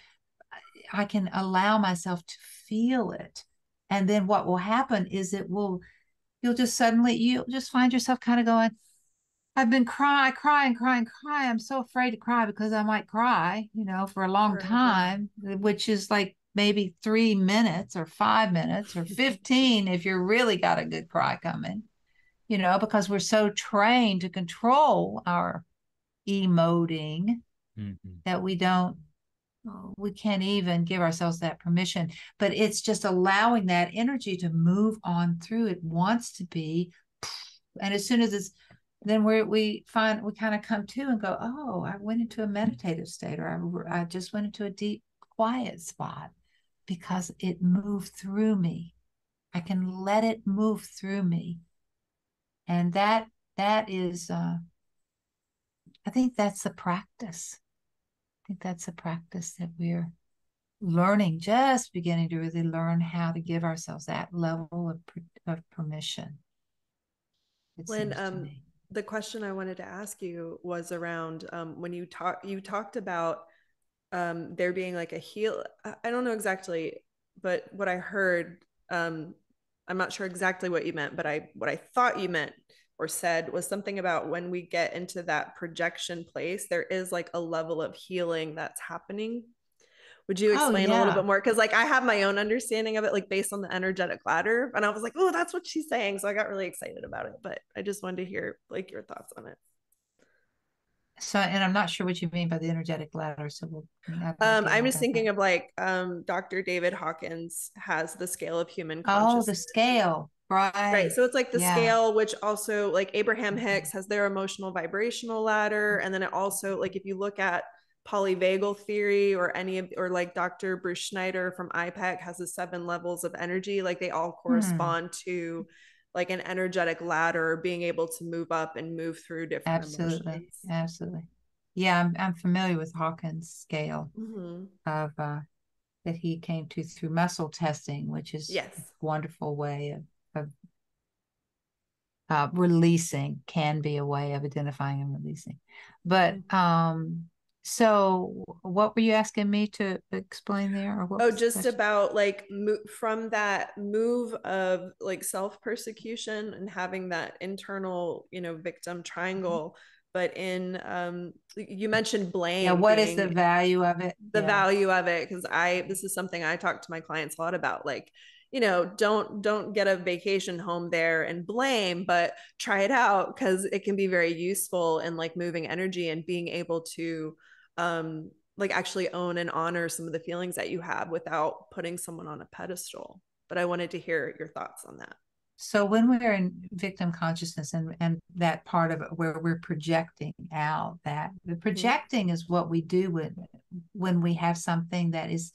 I can allow myself to feel it. And then what will happen is you'll just find yourself kind of going, I've been crying. I'm so afraid to cry because I might cry, for a long time, which is like maybe 3 minutes or 5 minutes or 15 if you're really got a good cry coming, because we're so trained to control our emoting that we can't even give ourselves that permission. But it's just allowing that energy to move on through. It wants to be, and as soon as then we kind of come to and go, oh, I went into a meditative state, or I just went into a deep quiet spot because it moved through me. I can let it move through me. And that is, I think that's the practice. I think that's a practice that we're learning, just beginning to really learn how to give ourselves that level of permission. Lynn, the question I wanted to ask you was around when you talked about there being like a heal. I don't know exactly, but what I heard, I'm not sure exactly what you meant, but what I thought you meant or said was something about when we get into that projection place, there is like a level of healing that's happening. Would you explain a little bit more? Because like I have my own understanding of it, like based on the energetic ladder, and I was like, oh, that's what she's saying. So I got really excited about it, but I just wanted to hear like your thoughts on it. So, and I'm not sure what you mean by the energetic ladder. So I'm just thinking of like Dr. David Hawkins has the scale of human consciousness. Oh, the scale. Right. So it's like the scale, which also like Abraham Hicks has their emotional vibrational ladder. And then it also, like, if you look at polyvagal theory or like Dr. Bruce Schneider from IPEC has the 7 levels of energy, like they all correspond to like an energetic ladder, being able to move up and move through different emotions. Absolutely. Yeah, I'm familiar with Hawkins' scale of that he came to through muscle testing, which is a wonderful way of releasing, can be a way of identifying and releasing. But so what were you asking me to explain there? Or what just about like from that move of like self-persecution and having that internal, victim triangle. But in you mentioned blame. Yeah, what is the value of it? The value of it, because this is something I talk to my clients a lot about. Like, don't get a vacation home there and blame, but try it out, because it can be very useful in like moving energy and being able to like actually own and honor some of the feelings that you have without putting someone on a pedestal. But I wanted to hear your thoughts on that. So when we're in victim consciousness and that part of it where we're projecting out, that the projecting is what we do when we have something that is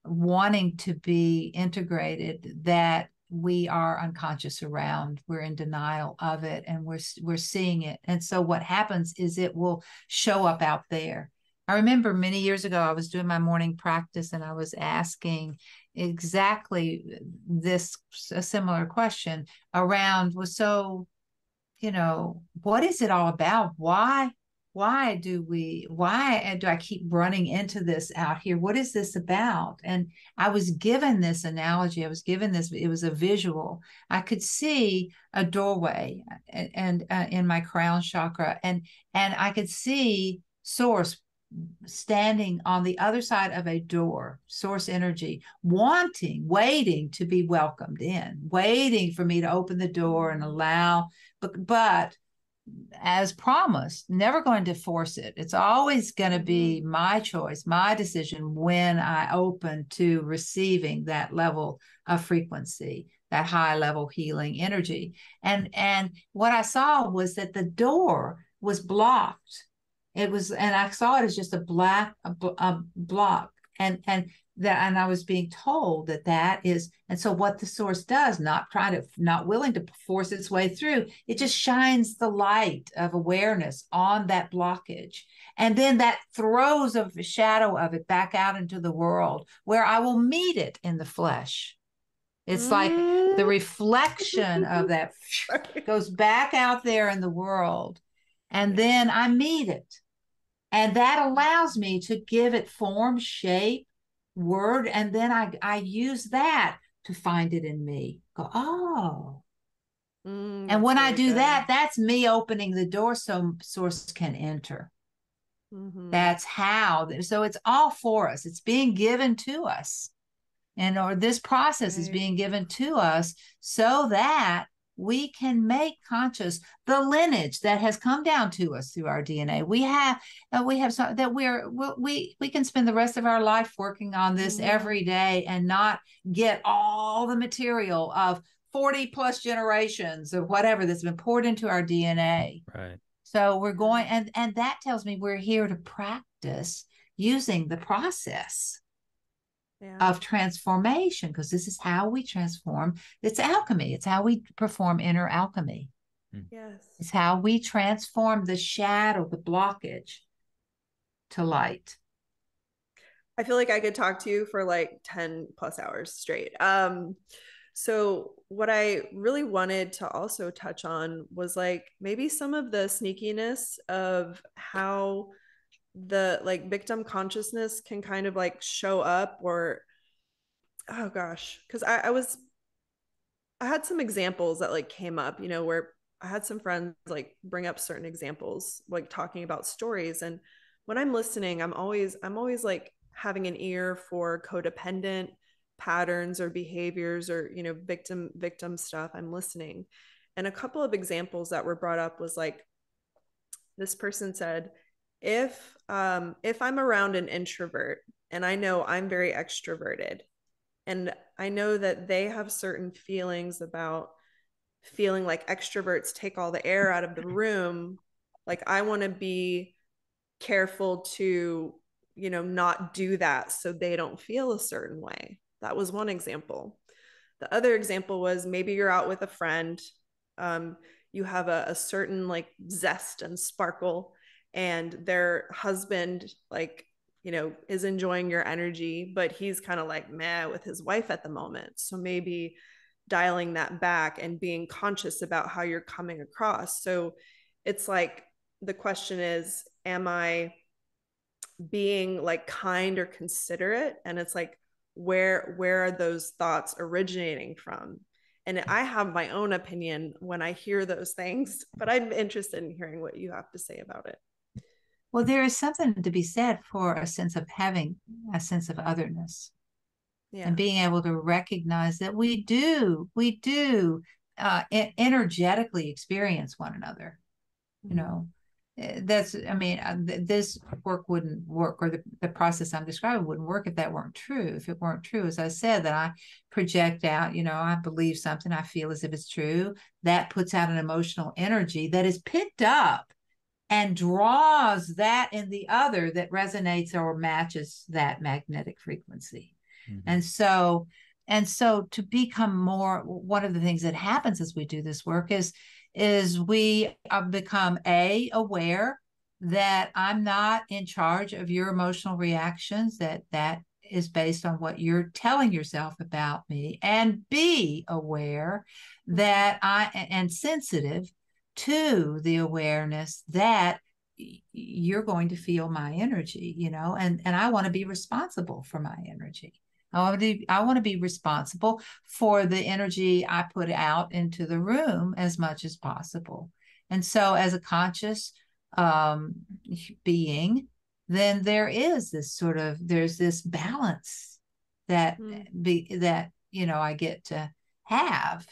wanting to be integrated that we are unconscious around. We're in denial of it, and we're seeing it. And so what happens is it will show up out there. I remember many years ago, I was doing my morning practice and I was asking exactly a similar question around, what is it all about? Why do I keep running into this out here? What is this about? And I was given this analogy. It was a visual. I could see a doorway and in my crown chakra, and I could see source standing on the other side of a door, source energy, waiting to be welcomed in, waiting for me to open the door and allow, but as promised, never going to force it. It's always going to be my choice, my decision when I open to receiving that level of frequency, that high level healing energy. And what I saw was that the door was blocked. And I saw it as just a block, and I was being told that is, and so what the source does, not willing to force its way through, it just shines the light of awareness on that blockage, and then that throws a shadow of it back out into the world where I will meet it in the flesh. It's like the reflection of that goes back out there in the world. And then I meet it. And that allows me to give it form, shape, word. And then I use that to find it in me. Go, oh. And when I do that, that's me opening the door so source can enter. That's how. So it's all for us. It's being given to us. Or this process is being given to us so that we can make conscious the lineage that has come down to us through our DNA. We have that we can spend the rest of our life working on this every day and not get all the material of 40 plus generations of whatever that's been poured into our DNA. Right. So we're going, and that tells me we're here to practice using the process of transformation, because this is how we transform. It's alchemy. It's how we perform inner alchemy. Yes. It's how we transform the shadow, the blockage, to light. I feel like I could talk to you for like 10 plus hours straight. So what I really wanted to also touch on was like maybe some of the sneakiness of how the like victim consciousness can kind of like show up, or oh gosh, because I had some examples that like came up, where I had some friends like bring up certain examples, like talking about stories. And when I'm listening, I'm always like having an ear for codependent patterns or behaviors or, victim stuff. I'm listening. And a couple of examples that were brought up was like, this person said, if I'm around an introvert and I know I'm very extroverted, and I know that they have certain feelings about feeling like extroverts take all the air out of the room, like I want to be careful to, not do that so they don't feel a certain way. That was one example. The other example was maybe you're out with a friend, you have a certain like zest and sparkle, and their husband like is enjoying your energy, but he's kind of like meh with his wife at the moment. So maybe dialing that back and being conscious about how you're coming across. So it's like the question is, am I being like kind or considerate? And it's like, where are those thoughts originating from? And I have my own opinion when I hear those things, but I'm interested in hearing what you have to say about it. Well, there is something to be said for a sense of having a sense of otherness. and being able to recognize that we do energetically experience one another. You know, that's, I mean, this work wouldn't work, or the process I'm describing wouldn't work if that weren't true. If it weren't true, as I said, that I project out, you know, I believe something, I feel as if it's true, that puts out an emotional energy that is picked up and draws that in the other that resonates or matches that magnetic frequency. And so to become more, one of the things that happens as we do this work is we become aware that I'm not in charge of your emotional reactions, that is based on what you're telling yourself about me, and be aware that and sensitive to the awareness that you're going to feel my energy, you know, and I want to be responsible for my energy. I want to be responsible for the energy I put out into the room as much as possible. And so as a conscious being, then there's this balance that you know, I get to have.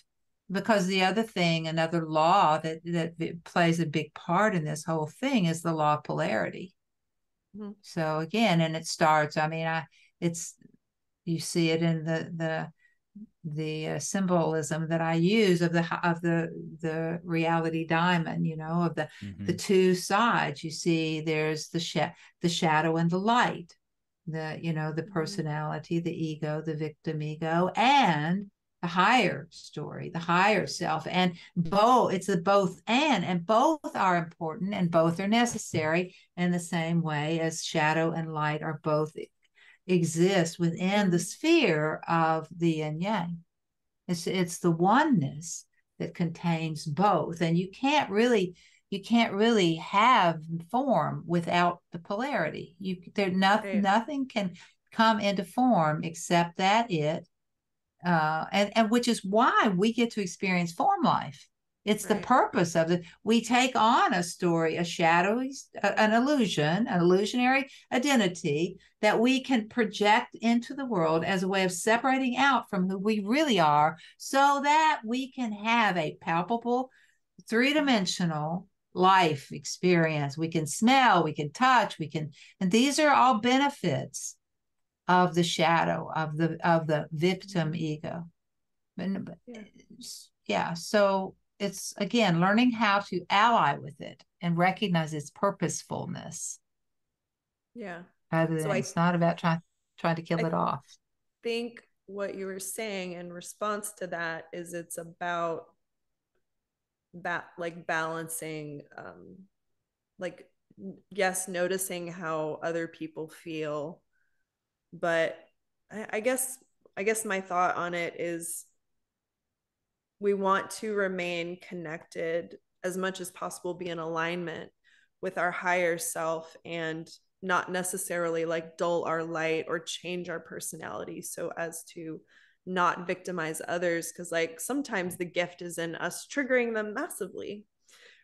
Because the other thing, another law that plays a big part in this whole thing is the law of polarity. So again, and it starts, I mean, you see it in the symbolism that I use of the reality diamond, you know, of the two sides. You see there's the shadow and the light, the personality, the ego, the victim ego, and the higher story, the higher self. And it's a both and both are important and both are necessary in the same way as shadow and light are both exist within the sphere of the yin and yang. It's the oneness that contains both, and you can't really have form without the polarity. Nothing can come into form except that it, and which is why we get to experience form life. It's the purpose of it. We take on a story, a shadowy, an illusion, an illusionary identity that we can project into the world as a way of separating out from who we really are, so that we can have a palpable, three-dimensional life experience. We can smell, we can touch, and these are all benefits of the shadow, of the victim ego. So it's, again, learning how to ally with it and recognize its purposefulness. It's not about trying to kill it off. I think what you were saying in response to that is it's about balancing, yes, noticing how other people feel, but I guess my thought on it is we want to remain connected as much as possible, be in alignment with our higher self, and not necessarily dull our light or change our personality so as to not victimize others, because sometimes the gift is in us triggering them massively,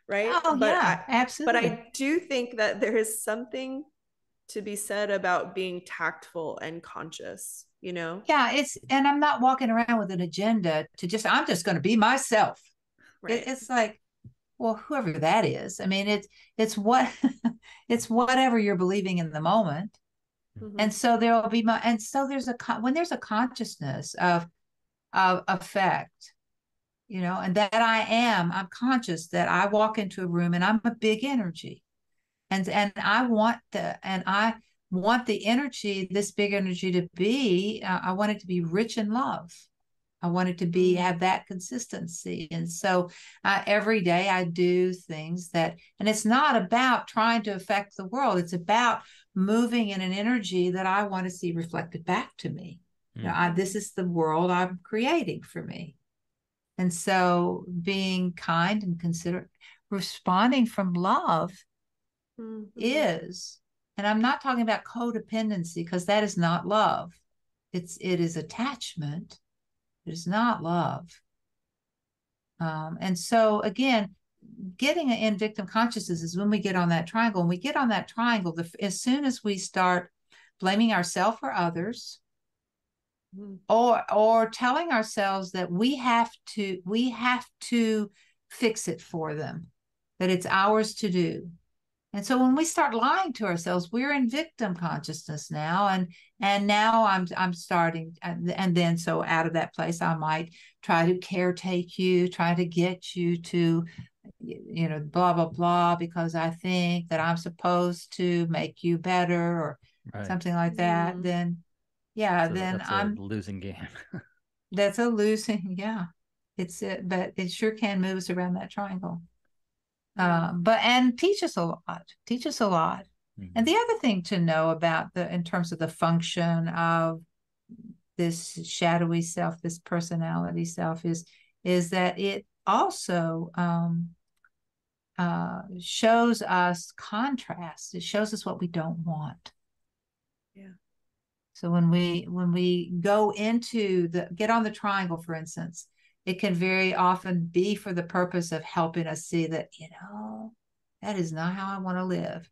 right? Absolutely. But I do think that there is something to be said about being tactful and conscious, you know? And I'm not walking around with an agenda I'm just going to be myself. It's like, well, whoever that is. I mean, it's whatever you're believing in the moment. And so there will be when there's a consciousness of effect, you know, and that I'm conscious that I walk into a room and I'm a big energy. And I want the energy, this big energy, to be, I want it to be rich in love. I want it to have that consistency. And so every day I do things and it's not about trying to affect the world. It's about moving in an energy that I want to see reflected back to me. You know, this is the world I'm creating for me. And so being kind and considerate, responding from love is, and I'm not talking about codependency, because that is not love. It is attachment. It is not love. And so again, getting in victim consciousness is when we get on that triangle. And we get on that triangle, as soon as we start blaming ourselves or others, or telling ourselves that we have to fix it for them, that it's ours to do. And so when we start lying to ourselves, we're in victim consciousness now. And now I'm starting, and then so out of that place, I might try to caretake you, try to get you to, blah, blah, blah, because I think that I'm supposed to make you better or something like that. Then, yeah, so then that's I'm a losing game. that's a losing, yeah. But it sure can move us around that triangle. And teach us a lot. Mm-hmm. And the other thing to know about in terms of the function of this shadowy self, this personality self, is that it also shows us contrast. It shows us what we don't want. Yeah. So when we go into get on the triangle, for instance, it can very often be for the purpose of helping us see that, that is not how I want to live.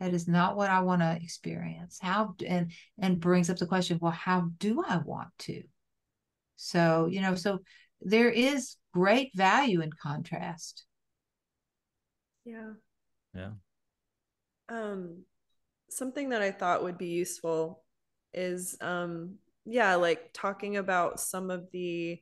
That is not what I want to experience. And brings up the question, well, how do I want to? So, so there is great value in contrast. Yeah. Yeah. Something that I thought would be useful is, like talking about some of the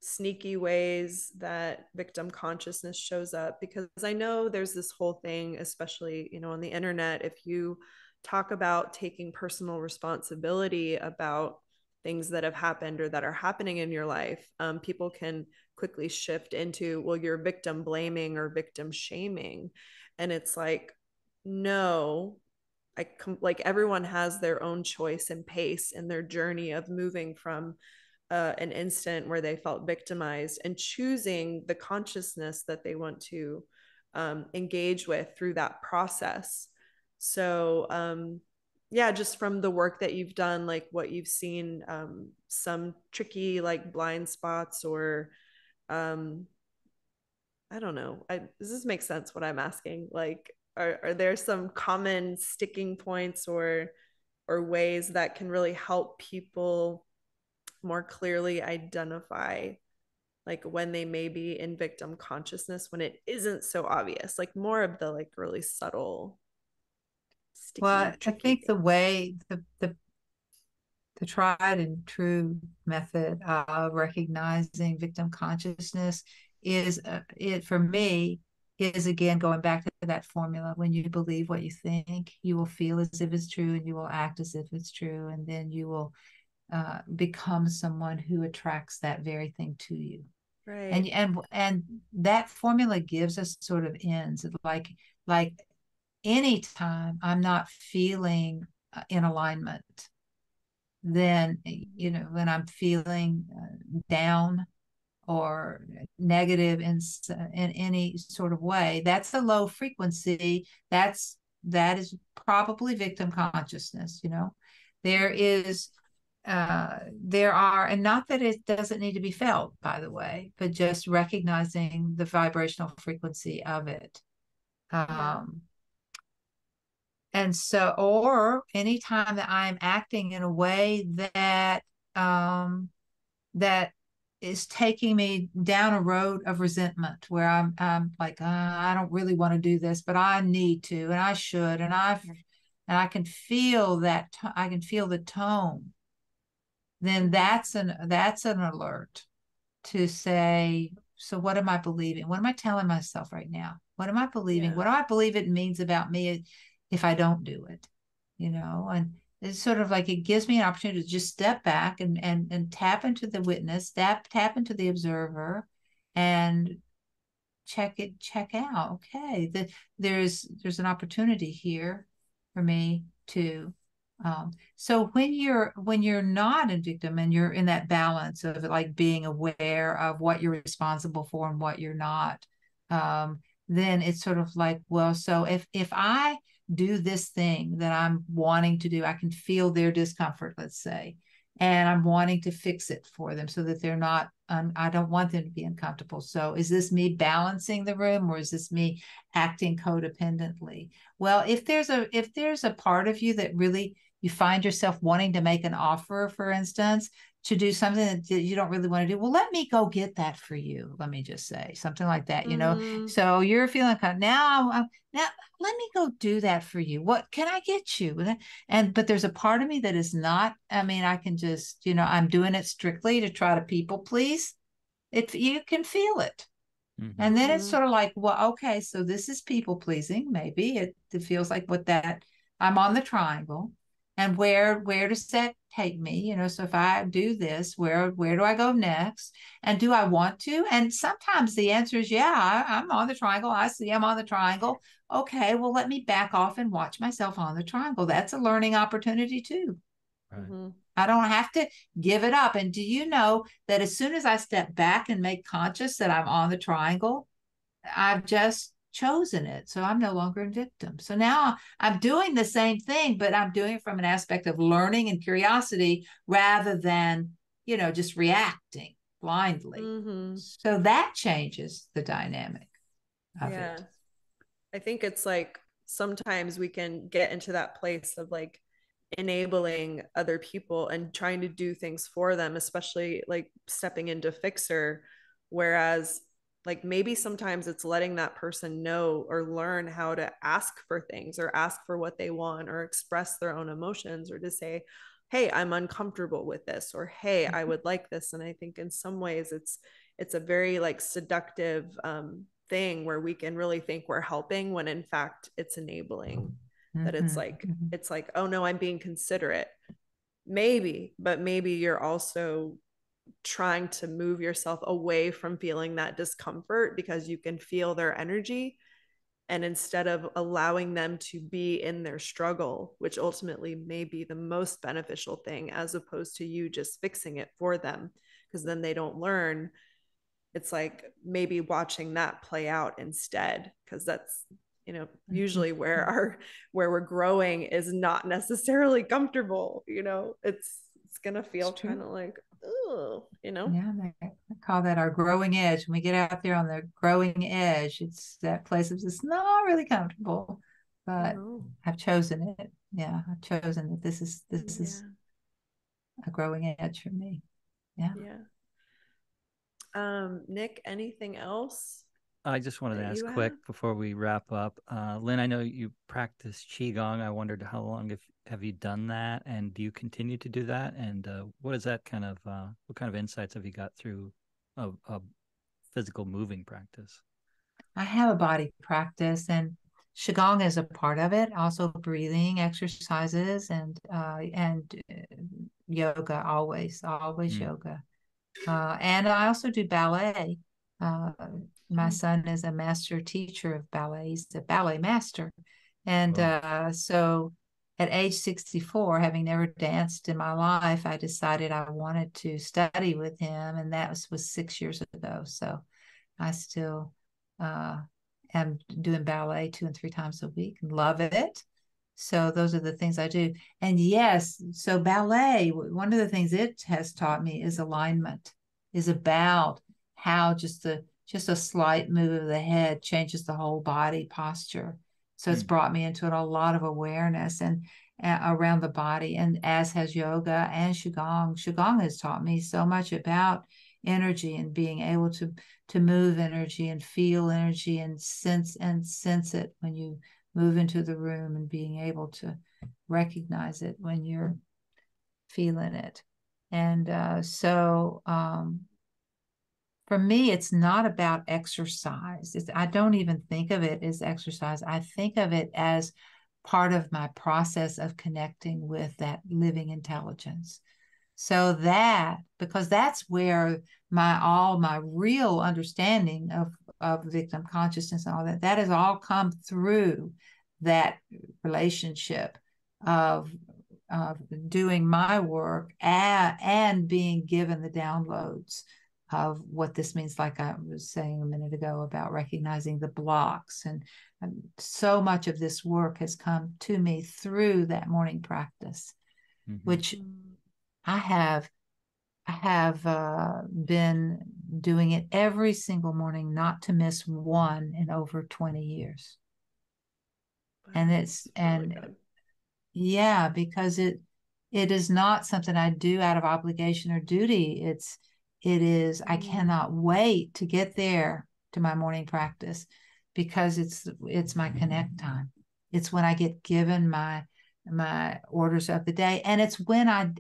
sneaky ways that victim consciousness shows up, because I know there's this whole thing, especially, on the internet, if you talk about taking personal responsibility about things that have happened or that are happening in your life, people can quickly shift into, well, you're victim blaming or victim shaming. And it's like, no, like everyone has their own choice and pace in their journey of moving from an instant where they felt victimized and choosing the consciousness that they want to engage with through that process. So just from the work that you've done, like what you've seen, some tricky like blind spots or I don't know. Does this make sense what I'm asking? Like, are there some common sticking points or ways that can really help people more clearly identify like when they may be in victim consciousness when it isn't so obvious, like more of the like really subtle, sticky, well, I think thing. the way the tried and true method of recognizing victim consciousness is it for me is again going back to that formula. When you believe what you think, you will feel as if it's true and you will act as if it's true, and then you will become someone who attracts that very thing to you. Right. And that formula gives us sort of ends, like anytime I'm not feeling in alignment, then when I'm feeling down or negative in any sort of way, that's a low frequency. That is probably victim consciousness. There are, and not that it doesn't need to be felt, by the way, but just recognizing the vibrational frequency of it. And so, or anytime that I'm acting in a way that that is taking me down a road of resentment, where I'm like, I don't really want to do this, but I need to, and I should, and I can feel that I can feel the tone. Then that's an alert to say, so what am I believing? What am I telling myself right now? What am I believing? What do I believe it means about me if I don't do it? And it's sort of like it gives me an opportunity to just step back and tap into the witness, tap into the observer, and check out. Okay, there's an opportunity here for me to. So when you're not in victim and you're in that balance of like being aware of what you're responsible for and what you're not, then it's sort of like, well, so if I do this thing that I'm wanting to do, I can feel their discomfort, let's say, and I'm wanting to fix it for them so that they're not, I don't want them to be uncomfortable. So is this me balancing the room, or is this me acting codependently? Well, if there's a part of you that really you find yourself wanting to make an offer, for instance, to do something that you don't really want to do. Well, let me go get that for you. Let me just say something like that, you know. So you're feeling kind of now let me go do that for you. What can I get you? And but there's a part of me that is not, I mean, I can just, you know, I'm doing it strictly to try to people please. You can feel it. And then it's sort of like, well, okay, so this is people pleasing. Maybe it feels like what that I'm on the triangle, and where does that take me? You know, so if I do this, where do I go next? And do I want to? And sometimes the answer is, yeah, I'm on the triangle. I see I'm on the triangle. Okay, well, let me back off and watch myself on the triangle. That's a learning opportunity too. Right. I don't have to give it up. And do you know that as soon as I step back and make conscious that I'm on the triangle, I've just chosen it. So I'm no longer a victim. So now I'm doing the same thing, but I'm doing it from an aspect of learning and curiosity rather than, you know, just reacting blindly. So that changes the dynamic of it. I think it's like sometimes we can get into that place of like enabling other people and trying to do things for them, especially like stepping into fixer. Whereas, like, maybe sometimes it's letting that person know or learn how to ask for things or ask for what they want or express their own emotions or to say, hey, I'm uncomfortable with this, or hey, I would like this. And I think in some ways it's a very like seductive thing where we can really think we're helping when in fact it's enabling. That it's like, oh no, I'm being considerate. Maybe, but maybe you're also trying to move yourself away from feeling that discomfort because you can feel their energy. And instead of allowing them to be in their struggle, which ultimately may be the most beneficial thing, as opposed to you just fixing it for them, because then they don't learn. It's like maybe watching that play out instead, because that's, you know, usually where we're growing is not necessarily comfortable. You know, it's gonna feel kind of like, oh, you know. Yeah, I call that our growing edge. When we get out there on the growing edge, it's that place of just not really comfortable, but I've chosen it. Yeah, I've chosen that this is a growing edge for me. Yeah. Nick, anything else? I just wanted to ask quick before we wrap up. Lynn, I know you practice Qigong. I wondered how long have you done that, and do you continue to do that? And what is that kind of what kind of insights have you got through a physical moving practice? I have a body practice, and Qigong is a part of it. Also, breathing exercises and yoga. Always yoga. And I also do ballet. My son is a master teacher of ballet. He's a ballet master. And so at age 64, having never danced in my life, I decided I wanted to study with him. And that was 6 years ago. So I still am doing ballet 2 and 3 times a week and love it. So those are the things I do. And yes, so ballet, one of the things it has taught me is alignment, is about how just a slight move of the head changes the whole body posture. So it's brought me into a lot of awareness and around the body, and as has yoga and Qigong. Qigong has taught me so much about energy and being able to move energy and feel energy and sense it when you move into the room, and being able to recognize it when you're feeling it. And for me, it's not about exercise. I don't even think of it as exercise. I think of it as part of my process of connecting with that living intelligence. So because that's where my real understanding of victim consciousness and all that has all come through that relationship of doing my work and being given the downloads of what this means, like I was saying a minute ago about recognizing the blocks. And so much of this work has come to me through that morning practice, which I have been doing it every single morning, not to miss one, in over 20 years. And it's really good. Yeah, because it is not something I do out of obligation or duty. It is, I cannot wait to get there to my morning practice because it's my connect time. It's when I get given my orders of the day, and it's when I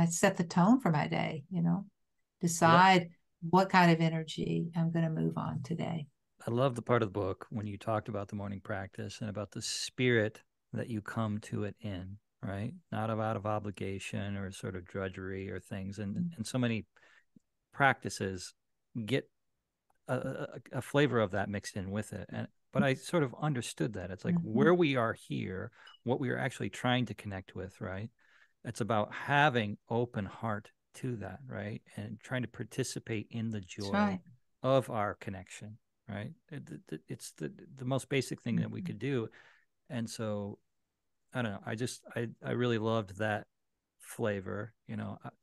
set the tone for my day, decide what kind of energy I'm going to move on today. I love the part of the book when you talked about the morning practice and about the spirit that you come to it in, right? Not out of obligation or sort of drudgery or things. And so many practices get a flavor of that mixed in with it. But I sort of understood that. It's like where we are here, what we are actually trying to connect with, right? It's about having open heart to that, right? And trying to participate in the joy of our connection, right? It's the most basic thing that we could do. And so, I don't know. I really loved that flavor.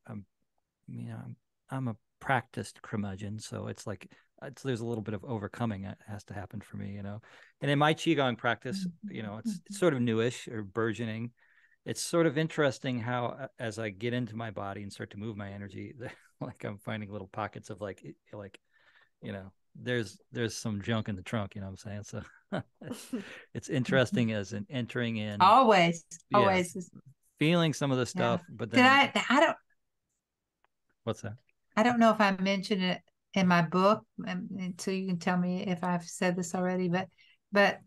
I'm a practiced curmudgeon, so it's like there's a little bit of overcoming that has to happen for me. And in my qigong practice, it's sort of newish or burgeoning. It's sort of interesting how as I get into my body and start to move my energy, like I'm finding little pockets of there's some junk in the trunk, you know what I'm saying? So it's interesting as an entering in, always feeling some of the stuff, but then I don't what's that? I don't know if I mentioned it in my book, so you can tell me if I've said this already, but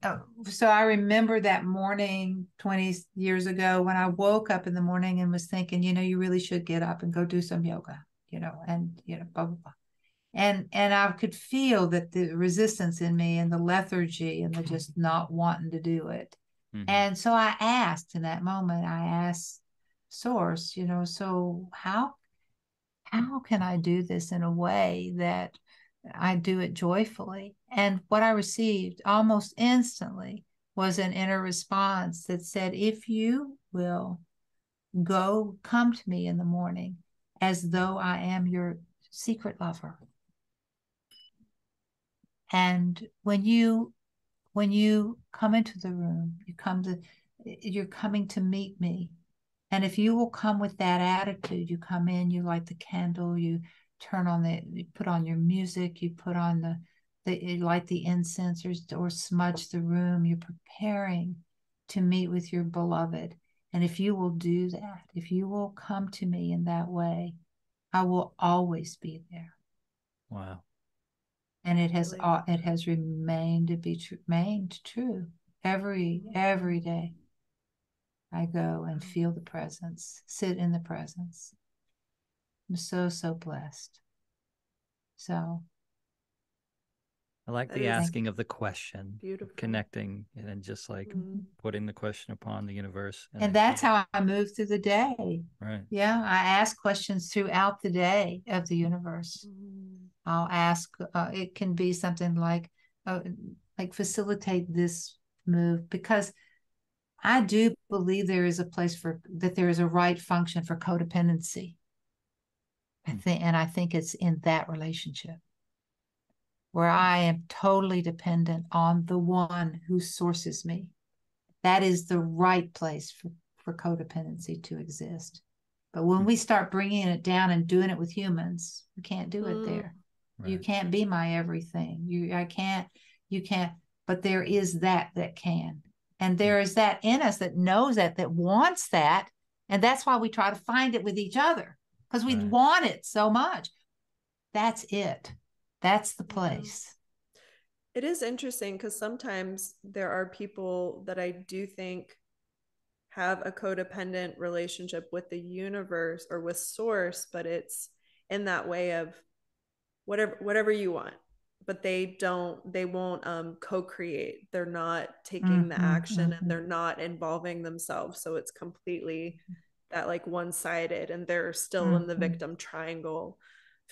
so I remember that morning 20 years ago when I woke up in the morning and was thinking, you really should get up and go do some yoga, and blah blah blah. And I could feel that the resistance in me and the lethargy and the just not wanting to do it. And so I asked in that moment, I asked Source, so how can I do this in a way that I do it joyfully? And what I received almost instantly was an inner response that said, if you will come to me in the morning as though I am your secret lover. And when you come into the room, you're coming to meet me. And if you will come with that attitude, you come in, you light the candle, you put on your music, you put on you light the incense or smudge the room, you're preparing to meet with your beloved. And if you will do that, if you will come to me in that way, I will always be there. Wow. And it has remained true every day. I go and feel the presence, sit in the presence. I'm so blessed. So I like the asking of the question, beautiful, connecting, and then just like putting the question upon the universe. And that's how I move through the day. Right. Yeah, I ask questions throughout the day of the universe. I'll ask. It can be something like facilitate this move, because I do believe there is a place there is a right function for codependency. I think it's in that relationship where I am totally dependent on the one who sources me. That is the right place for codependency to exist. But when we start bringing it down and doing it with humans, we can't do it there. Right. You can't be my everything. You can't, but there is that can. And there is that in us that knows that wants that. And that's why we try to find it with each other, because we want it so much. That's it. That's the place. It is interesting because sometimes there are people that I do think have a codependent relationship with the universe or with source, but it's in that way of whatever you want, but they won't co-create. They're not taking the action and they're not involving themselves. So it's completely that like one-sided, and they're still in the victim triangle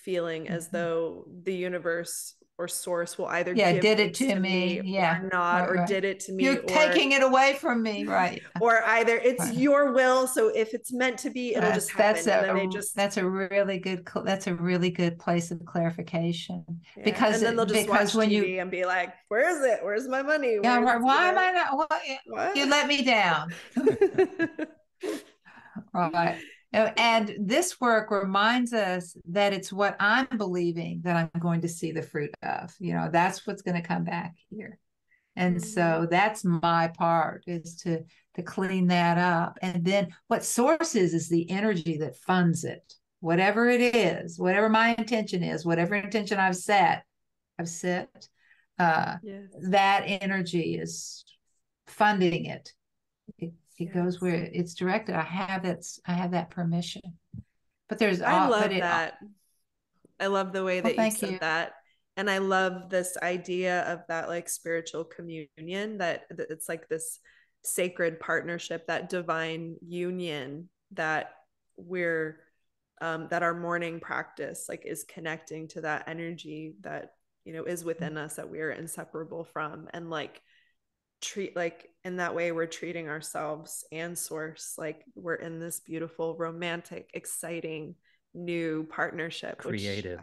feeling as though the universe or source will either Yeah, give did it things to me. Yeah. or not, or Right. did it to me, You're or taking it away from me. Right. or either it's Right. your will, so if it's meant to be, it'll just happen. And then they just that's a really good place of clarification. yeah. Because and then they'll just watch when TV and be like, where is it? Where's my money? yeah, Where's, why am I not what? you let me down. Right. And this work reminds us that it's what I'm believing that I'm going to see the fruit of. That's what's going to come back here. And so that's my part, is to clean that up. And then what source is the energy that funds it. Whatever it is, whatever my intention is, whatever intention I've set, yes. That energy is funding it. It goes where it's directed. I have that permission. But I love that. I love the way that you said that. And I love this idea of that like spiritual communion, that it's like this sacred partnership, that divine union that that our morning practice like is connecting to that energy that, is within us, that we're inseparable from. And like treat like in that way, we're treating ourselves and source like we're in this beautiful, romantic, exciting new partnership. Creative.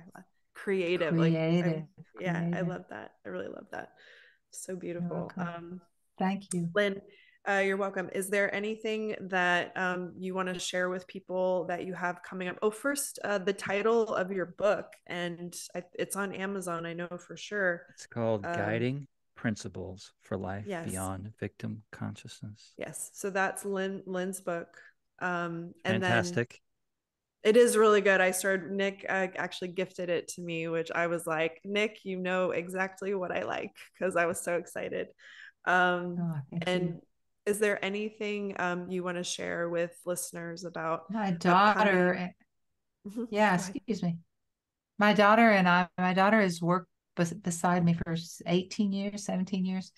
Creative. Creative. I love that. I really love that. So beautiful. Thank you, Lynn. You're welcome. Is there anything that you want to share with people that you have coming up? Oh, first, the title of your book, and it's on Amazon, I know for sure. It's called Guiding Principles for Life Beyond Victim Consciousness. Yes. So that's Lynn's book. And fantastic. Then it is really good. Nick actually gifted it to me, which I was like, Nick, you know exactly what I like, because I was so excited. And you. Is there anything you want to share with listeners about my daughter? Yeah, excuse me. My daughter has worked beside me for 18 years, 17 years.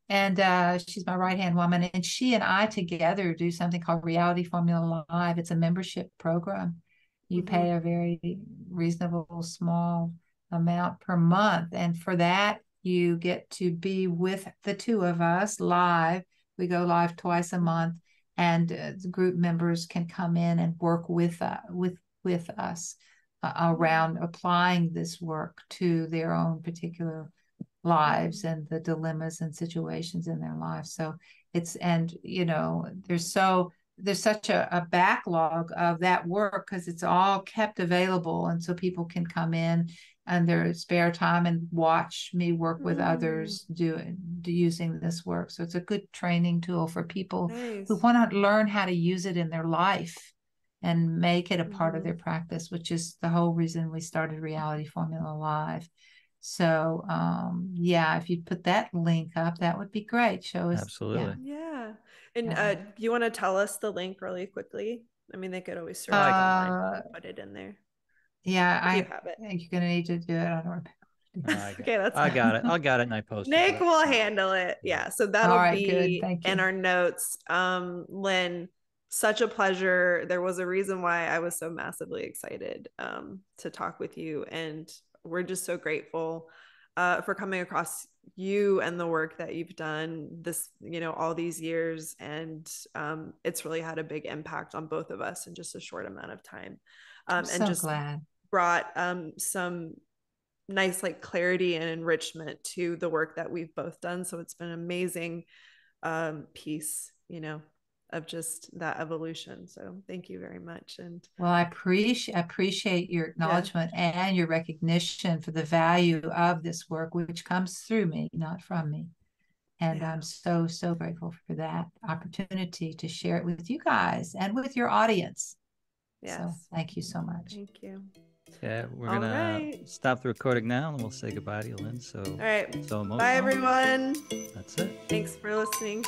And she's my right-hand woman. And she and I together do something called Reality Formula Live. It's a membership program. You pay a very reasonable, small amount per month. And for that, you get to be with the two of us live. We go live twice a month, and the group members can come in and work with us around applying this work to their own particular lives and the dilemmas and situations in their lives. So there's such a backlog of that work, because it's all kept available, and so people can come in and their spare time and watch me work with others using this work. So it's a good training tool for people who want to learn how to use it in their life and make it a part of their practice, which is the whole reason we started Reality Formula Live. So if you put that link up, that would be great. Show us. Absolutely. Yeah. And you want to tell us the link really quickly? I mean, they could always search online and put it in there. Yeah, you have it. You're gonna need to do it on our. Okay, I got it, and I posted it. Nick will handle it. Yeah, so that'll be in our notes. Lynn, such a pleasure. There was a reason why I was so massively excited to talk with you, and we're just so grateful for coming across you and the work that you've done this, all these years. And it's really had a big impact on both of us in just a short amount of time. I'm so glad. Brought some nice like clarity and enrichment to the work that we've both done. So it's been an amazing piece, of just that evolution. So thank you very much. And well, I appreciate your acknowledgement and your recognition for the value of this work, which comes through me, not from me. And I'm so, so grateful for that opportunity to share it with you guys and with your audience. Yes. So thank you so much. Thank you. Yeah, we're going to stop the recording now, and we'll say goodbye to you, Lynn. So, all right. So emotional. Bye, everyone. That's it. Thanks for listening.